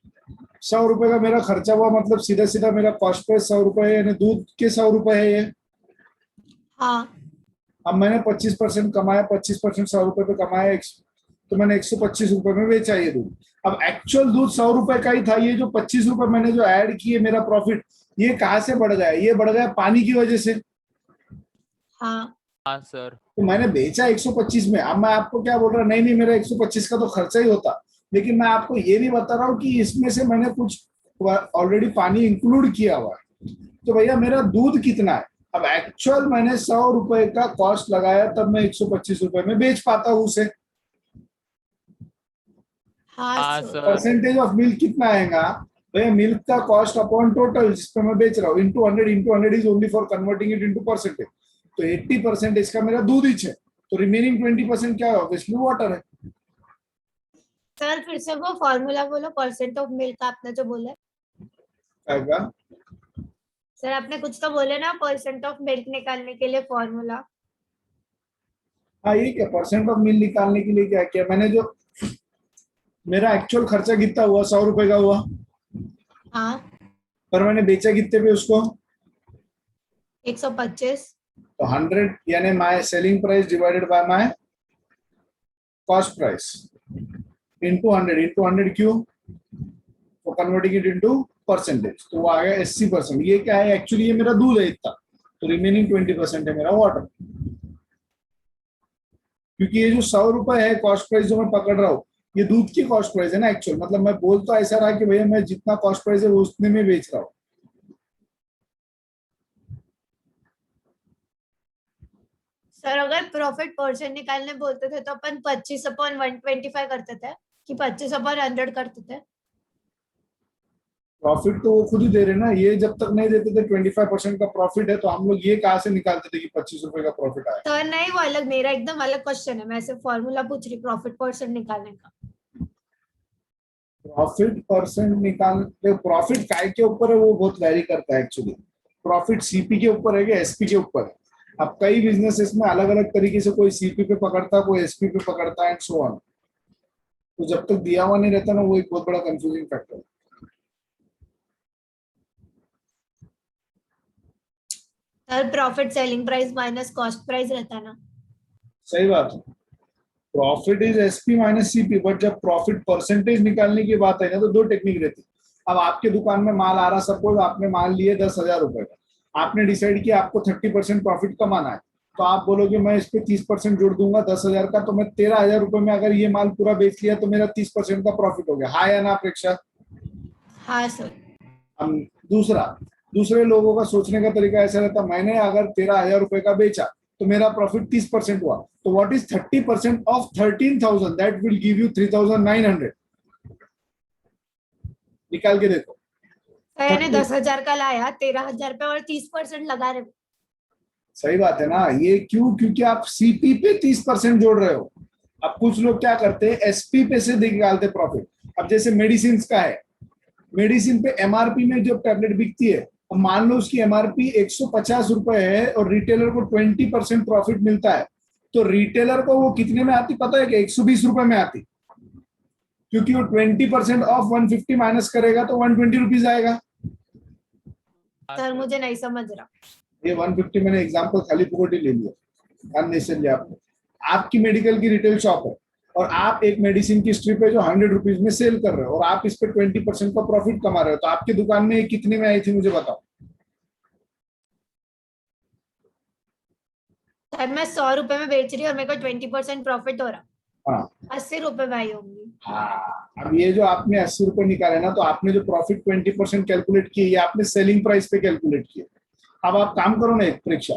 100 रुपए का मेरा खर्चा हुआ, मतलब सीधा सीधा मेरा कॉस्ट प्राइस 100 रुपए है, यानी दूध के 100 रुपए है ये। हाँ अब मैंने 25% कमाया, 25% 100 रुपए पे कमाया, तो मैंने 125 रुपए में बेचा ये दूध। अब एक्चुअल दूध 100 रुपए का ही था, ये जो 25 रुपए मैंने जो ऐड किए मेरा प्रॉफिट, ये कहाँ से बढ़ गया? ये बढ़ गया पानी की वजह से। हाँ हाँ सर। तो मैंने बेचा 125 में। अब मैं आपको क्या बोल रहा, नहीं नहीं मेरा 125 का तो खर्चा ही होता, लेकिन मैं आपको ये नहीं बता रहा हूँ कि इसमें से मैंने कुछ ऑलरेडी पानी इंक्लूड किया हुआ है। तो भैया मेरा दूध कितना है? अब एक्चुअल मैंने 100 रुपए का कॉस्ट लगाया, तब मैं 125 रुपए में बेच पाता हूँ उसे। हाँ हाँ sir. Sir. Percentage of milk कितना आएगा भैया? मिल्क का कॉस्ट अपॉन टोटल जिसपे मैं बेच रहा हूँ into 100 is only for converting it into percentage. तो 80% इसका मेरा दूध ही है, तो रिमेनिंग 20% क्या है? ऑब्वियसली वाटर है। सर फिर से वो फॉर्मूला बोलो, परसेंट ऑफ मिल्क आपने जो बोला। आएगा। सर आपने कुछ तो बोले ना, परसेंट ऑफ मिल्क निकालने के लिए फॉर्मूला। हाँ, ये क्या परसेंट ऑफ मिल्क निकालने के लिए क्या किया मैंने? जो मेरा एक्चुअल खर्चा कितना हुआ, 100 रुपए का हुआ, हाँ पर मैंने बेचा कितने पे उसको? 125। तो 100 यानी my selling price divided by my cost price into 100 क्यों? तो कन्वर्टिंग इट इनटू परसेंटेज, तो वो आ गया 80%। ये क्या है? एक्चुअली ये मेरा दूध है इतना, तो रिमेनिंग 20% है मेरा वाटर। क्योंकि ये जो 100 रुपए है कॉस्ट प्राइस जो मैं पकड़ रहा हूँ, ये दूध की कॉस्ट प्राइस है ना एक्चुअल। मतलब मैं बोल तो ऐसा रहा कि भैया मैं जितना कॉस्ट प्राइस है वो उतने में बेच रहा हूँ। सर अगर प्रॉफिट परसेंट निकालने बोलते थे तो अपन 25/125 करते थे कि 25/100 करते थे? प्रॉफिट तो वो खुद ही दे रहे ना, ये जब तक नहीं देते थे 25% का प्रॉफिट है, तो हम लोग ये कहाँ से निकालते थे कि 25 रुपए का प्रॉफिट आया? सर नहीं, वो अलग, मेरा एकदम अलग क्वेश्चन है। मैं सिर्फ फॉर्मूला पूछ रही प्रॉफिट परसेंट निकालने का। प्रॉफिट परसेंट निकालने, प्रॉफिट काय के ऊपर है वो बहुत वैरी करता है एक्चुअली। प्रॉफिट सीपी के ऊपर है कि एसपी के ऊपर है? अब कई बिजनेसेस में अलग अलग तरीके से, कोई सीपी पे पकड़ता है, कोई एसपी पे पकड़ता है एंड सो ऑन। तो जब तक दिया हुआ नहीं रहता ना, वो एक बहुत बड़ा कंफ्यूजिंग फैक्टर है। Sir profit selling price minus cost price रहता है ना? सही बात है, profit is SP minus CP, but जब प्रॉफिट परसेंटेज निकालने की बात है ना, तो दो टेक्निक रहती है। अब आपके दुकान में माल आ रहा, सपोज आपने माल लिए 10,000 रुपए का, आपने डिसाइड किया आपको 30% प्रॉफिट कमाना है, तो आप बोलोगे मैं इस पे 30% जोड़ दूंगा 10,000 का, तो मैं 13,000 रुपए में अगर ये माल पूरा बेच लिया तो मेरा 30% का प्रॉफिट हो गया। हाँ या ना अपेक्षा? हाँ सर। हम दूसरे लोगों का सोचने का तरीका ऐसा रहता, मैंने अगर 13,000 रुपए का बेचा तो मेरा प्रॉफिट 30% हुआ, तो what is 30% of 13,000? That will give you 3,900। निकाल के देखो। मैंने 10,000 का लाया, 13,000 पे और 30% लगा रहे हो। सही बात है ना, ये क्यों? क्योंकि आप सीपी पे 30% जोड़ रहे हो। अब कुछ लोग क्या करते हैं, एसपी पे से निकालते प्रॉफिट। अब जैसे मेडिसिन का है, मेडिसिन पे एमआरपी में जब टैबलेट बिकती है, अब मान लो उसकी एमआरपी 150 रुपए है और रिटेलर को 20% प्रॉफिट मिलता है, तो रिटेलर को वो कितने में आती पता है? कि 120 रुपए में आती। क्योंकि वो 20% ऑफ 150 माइनस करेगा तो 120 रुपीज आएगा। हाँ सर सर। मुझे नहीं समझ रहा। ये 150 मैंने एग्जांपल खाली पुकोटी ले लिया अननेसेसरली। आपकी मेडिकल की रिटेल शॉप है और आप एक मेडिसिन की स्ट्रिप है जो 100 रुपीज में सेल कर रहे हो और आप इस पे 20% का प्रॉफिट कमा रहे हो, तो आपकी दुकान में ये कितने में आई थी मुझे बताओ। सर मैं 100 रुपए में बेच रही हूँ और मेरे को 20% प्रॉफिट हो रहा, हाँ 80 रुपए में आई होंगी। हाँ, अब ये जो आपने 80 रुपए निकाले ना, तो आपने जो प्रॉफिट 20% कैलकुलेट किए, ये आपने सेलिंग प्राइस पे कैलकुलेट किए। अब आप काम करो ना एक परीक्षा,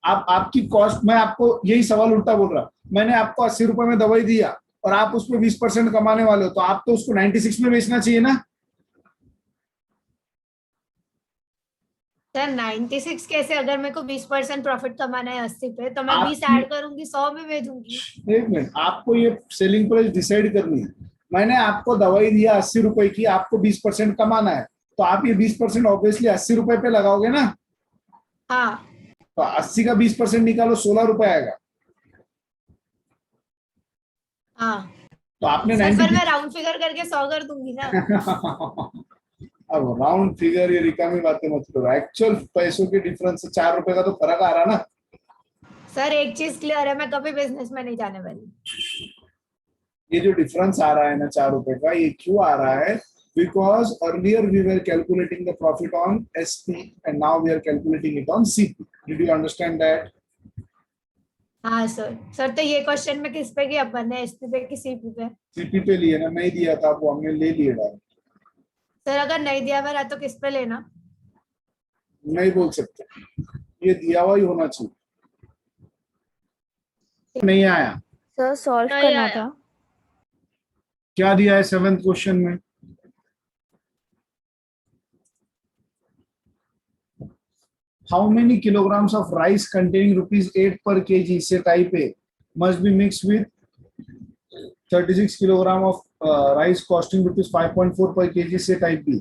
आप आपकी कॉस्ट, मैं आपको यही सवाल उल्टा बोल रहा, मैंने आपको 80 रुपए में दवाई दिया और आप उस पर 20% कमाने वाले हो, तो आप तो उसको 96 में बेचना चाहिए ना। सर 96 कैसे? अगर मेरे को 20% प्रॉफिट कमाना है 80 पे तो मैं 20 आपकी- ऐड करूंगी, 100 में भेजूंगी। एक मिनट, आपको ये सेलिंग प्राइस डिसाइड करनी है। मैंने आपको दवाई दिया 80 रुपए की, आपको 20% कमाना है, तो आप ये 20% ऑब्वियसली 80 रुपए पे लगाओगे ना। हाँ तो 80 का 20% निकालो, 16 रुपए आएगा। हाँ तो आपने सर, फिर 96 मैं राउंड फिगर करके 100 कर दूंगी ना। अब राउंड फिगर ये रिकामी बातें मत करो, एक्चुअल पैसों के डिफरेंस से 4 रुपए का तो फर्क आ रहा ना। सर एक चीज क्लियर है, मैं कभी बिजनेस में नहीं जाने वाली। ये जो डिफरेंस आ रहा है ना 4 रुपए का, ये क्यों आ रहा है? Because earlier we were calculating the profit on SP and now we are calculating it on CP. Did you understand that? हाँ सर। सर तो ये क्वेश्चन में किस पे किया अपन ने, एसपी पे कि सीपी पे? सीपी पे लिए ना, नहीं दिया था वो हमने ले लिए डायरेक्ट। सर अगर नहीं दिया मेरा तो किस पे लेना? नहीं बोल सकते, ये दिया हुआ ही होना चाहिए। नहीं आया? सर सॉल्व नहीं करना आया। था। क्या दिया है 7th क्वेश्चन में? How many kilograms of rice containing ₹8 per kg, say type A, must be mixed with 36 kilogram of rice costing ₹5.4 per kg, say type B,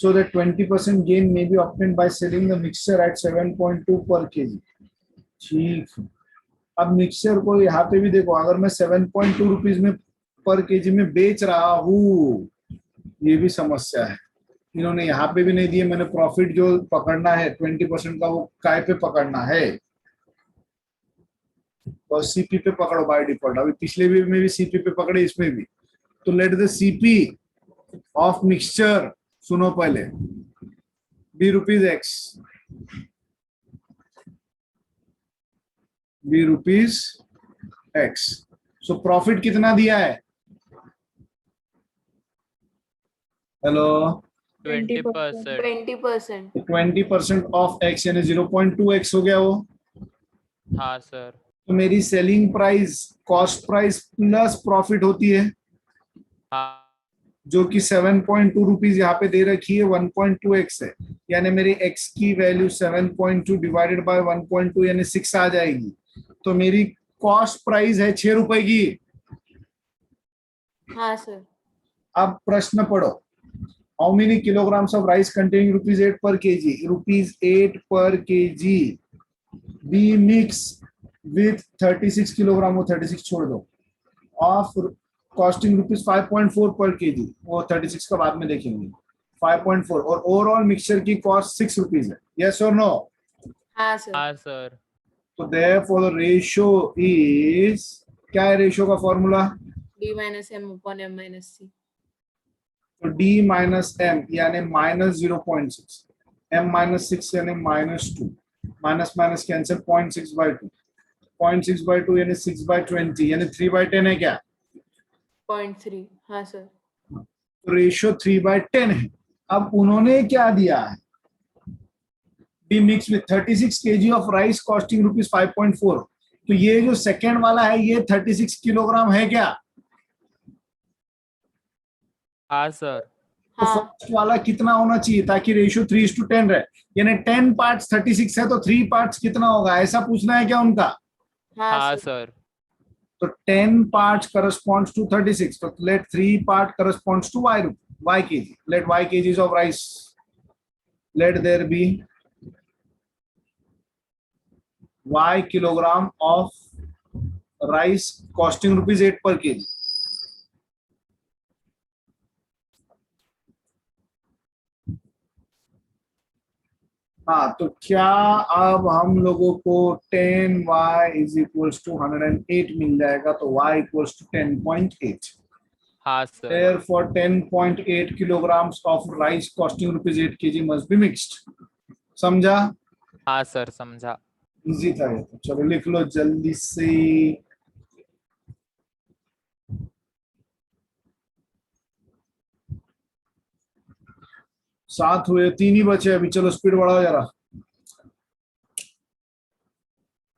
so that 20% gain may be obtained by selling the mixture at 7.2 per kg. ठीक, अब mixture को यहाँ पे भी देखो, अगर मैं 7.2 rupees में पर केजी में बेच रहा हूँ, ये भी समस्या है। इन्होंने यहाँ पे भी नहीं दिए, मैंने प्रॉफिट जो पकड़ना है 20% का, वो काय पे पकड़ना है? और सीपी पे पकड़ो बाय डिफॉल्ट। अभी पिछले भी में भी सीपी पे पकड़े, इसमें भी। तो let the CP of mixture, सुनो पहले, B rupees X, B rupees X. So profit कितना दिया है? हेलो, 20%। 20%। 20% ऑफ एक्स यानी 0.2x हो गया वो। हाँ सर। तो मेरी selling price cost price plus profit होती है, हाँ जो कि 7.2 रुपीज यहाँ पे दे रखी है, 1.2x है, यानी मेरी x की वैल्यू 7.2 डिवाइडेड बाय 1.2 यानी 6 आ जाएगी। तो मेरी कॉस्ट प्राइस है 6 रुपए की। हाँ सर। अब प्रश्न पढ़ो, how many kilograms of rice containing ₹8 per kg, ₹8 per kg be mix with 36 kilogram, वो 36 छोड़ दो, ऑफ कॉस्टिंग ₹5.4 पर केजी, वो 36 का बाद में देखेंगे, 5.4, और ओवरऑल मिक्सचर की कॉस्ट 6 रुपीज है। यस और नो? हाँ सर। हाँ सर। तो देयरफॉर द रेशियो इज, क्या है रेशियो का formula? D minus M upon M minus C। तो D माइनस M यानी -0.6, M माइनस 6 यानी -2, माइनस माइनस कैंसिल, 0.6/2, 0.6/2 यानी 6/20 यानी 3/10 है क्या? 0.3। हाँ सर। तो रेशियो 3/10 है। अब उन्होंने क्या दिया है? Be mix with 36 kg of rice costing ₹5.4। तो ये जो सेकेंड वाला है, ये 36 किलोग्राम है क्या? हाँ सर। तो हाँ। फर्स्ट वाला कितना होना चाहिए ताकि रेशियो 3:10 रहे? यानी 10 पार्ट्स 36 है, तो 3 पार्ट्स कितना होगा, ऐसा पूछना है क्या उनका? हाँ हाँ सर। सर। तो 10 parts corresponds to 36. So let 3 part corresponds to y kg. Let y kgs of rice. Let there be y kilogram of rice costing ₹8 per kg. हाँ, तो क्या अब हम लोगों को 10y इज इक्वल्स टू 108 मिल जाएगा, तो y इक्वल्स टू 10.8. हाँ sir. Therefore 10.8 kilograms of rice costing rupees 8 kg must be mixed. समझा? हाँ सर समझा। इजी था ये तो। चलो लिख लो जल्दी से। 7 हुए, 3 ही बचे अभी। चलो स्पीड बढ़ाओ जरा,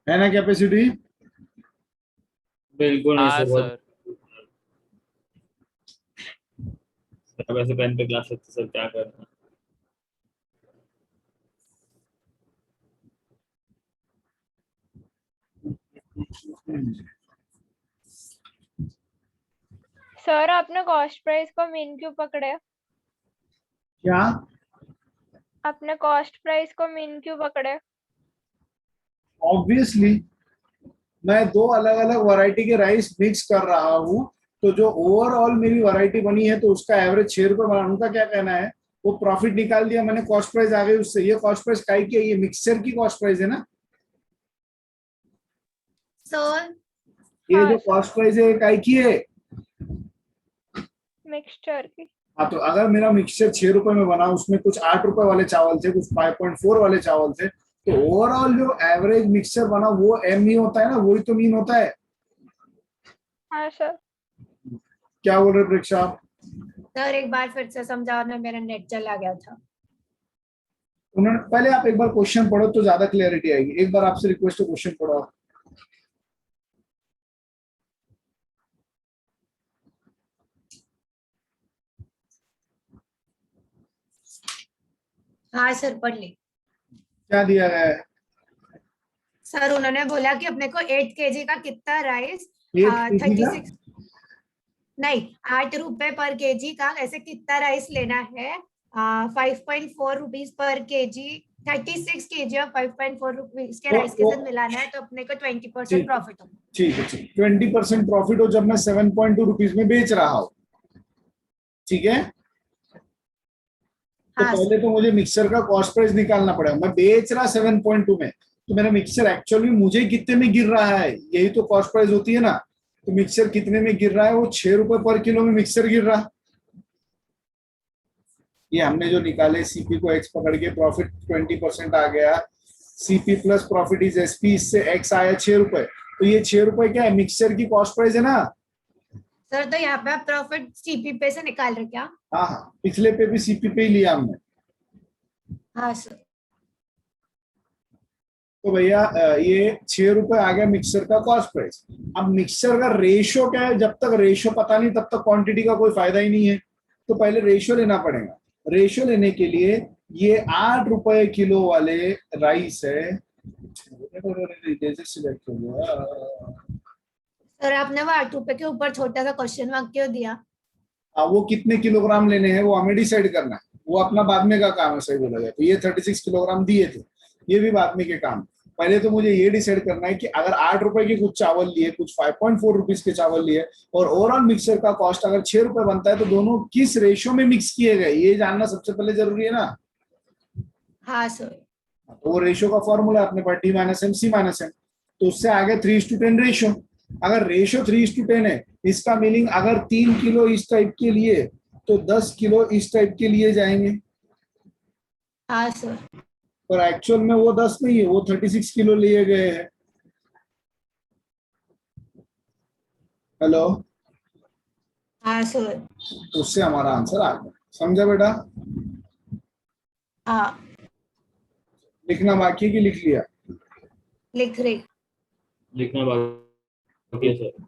है ना कैपेसिटी? बिल्कुल नहीं हाँ सर, बहुत सर। अब ऐसे पेन पे क्लास सकते सर, क्या करना। सर आपने कॉस्ट प्राइस को मीन क्यों पकड़े? क्या? आपने कॉस्ट प्राइस को मीन क्यों पकड़े? ऑब्वियसली मैं दो अलग अलग वैरायटी के राइस मिक्स कर रहा हूँ, तो जो ओवरऑल मेरी वैरायटी बनी है तो उसका एवरेज 6 रुपए बना। उनका क्या कहना है, वो प्रॉफिट निकाल दिया मैंने, कॉस्ट प्राइस आ गई उससे। ये कॉस्ट प्राइस काय की है? ये मिक्सचर की कॉस्ट प्राइस है ना। सर ये हाँ जो सर, कॉस्ट प्राइस है काय की है? मिक्सचर की। हाँ, तो अगर मेरा मिक्सचर 6 रुपए में बना, उसमें कुछ 8 रुपए वाले चावल थे, कुछ 5.4 वाले चावल थे, तो ओवरऑल जो एवरेज मिक्सचर बना वो एम ही होता है ना, वही तो मीन होता है। हाँ सर। क्या बोल रहे प्रेक्षा आप? सर एक बार फिर से समझाओ ना, मेरा नेट चला गया था। उन्होंने पहले आप एक बार क्वेश्चन पढ़ो तो ज्यादा क्लियरिटी आएगी। एक बार आपसे रिक्वेस्ट है, क्वेश्चन पढ़ो। हाँ सर पढ़ ली। क्या दिया गया है? सर उन्होंने बोला कि अपने को 8 kg का कितना राइस, 8 kg का? 36 नहीं 8 रुपए पर केजी का ऐसे कितना राइस लेना है, 5.4 रुपीज पर केजी, 36 kg और 5.4 रुपीज के राइस के साथ मिलाना है, तो अपने को 20% प्रॉफिट होगा। ठीक है, 20% प्रॉफिट हो जब मैं 7.2 रुपीज में बेच रहा हूँ, ठीक है। तो हाँ पहले तो मुझे मिक्सर का कॉस्ट प्राइस निकालना पड़ेगा। मैं बेच रहा 7.2 में, तो मेरा मिक्सर एक्चुअली मुझे कितने में गिर रहा है, यही तो कॉस्ट प्राइस होती है ना। तो मिक्सर कितने में गिर रहा है? वो 6 रुपए पर किलो में मिक्सर गिर रहा। ये हमने जो निकाले सीपी को एक्स पकड़ के, प्रॉफिट 20% आ गया। CP plus profit is SP, इससे एक्स आया 6 रुपए। तो ये 6 रुपए क्या है? मिक्सर की कॉस्ट प्राइस है ना। सर तो यहाँ पे आप प्रॉफिट सीपी पे से निकाल रहे क्या? हाँ हाँ, पिछले पे भी सीपी पे ही लिया हमने। हाँ सर। तो भैया ये 6 रुपए आ गया मिक्सर का कॉस्ट प्राइस। अब मिक्सर का रेशो क्या है? जब तक रेशो पता नहीं तब तक क्वांटिटी का कोई फायदा ही नहीं है। तो पहले रेशो लेना पड़ेगा। रेशो लेने के लिए ये 8 रुपए किलो वाले राइस है। जैसे सिलेक्ट हो गया। सर आपने वो 8 रुपए के ऊपर छोटा सा क्वेश्चन मार्क क्यों दिया? वो कितने किलोग्राम लेने हैं वो हमें डिसाइड करना है, वो अपना बाद में का काम है। सही बोला जाए तो ये 36 किलोग्राम दिए थे, ये भी बाद में के काम। पहले तो मुझे ये डिसाइड करना है कि अगर 8 रुपए के कुछ चावल लिए, कुछ 5.4 रुपीज के चावल लिए, और ओवरऑल मिक्सर का कॉस्ट अगर 6 रुपए बनता है, तो दोनों किस रेशियो में मिक्स किए गए, ये जानना सबसे पहले जरूरी है ना। हाँ सर। तो वो रेशियो का फॉर्मूला अपने पास D minus M C minus M, तो उससे आगे 3:10 रेशियो। अगर रेशियो 3:10 है, इसका मीनिंग अगर 3 किलो इस टाइप के लिए तो 10 किलो इस टाइप के लिए जाएंगे। हाँ सर। पर एक्चुअल में वो 10 नहीं है, वो 36 किलो लिए गए हैं। हेलो, हाँ सर। तो उससे हमारा आंसर आ गया। समझा बेटा? हाँ लिखना बाकी है कि लिख लिया? लिख रही। लिखना बाकी है सर।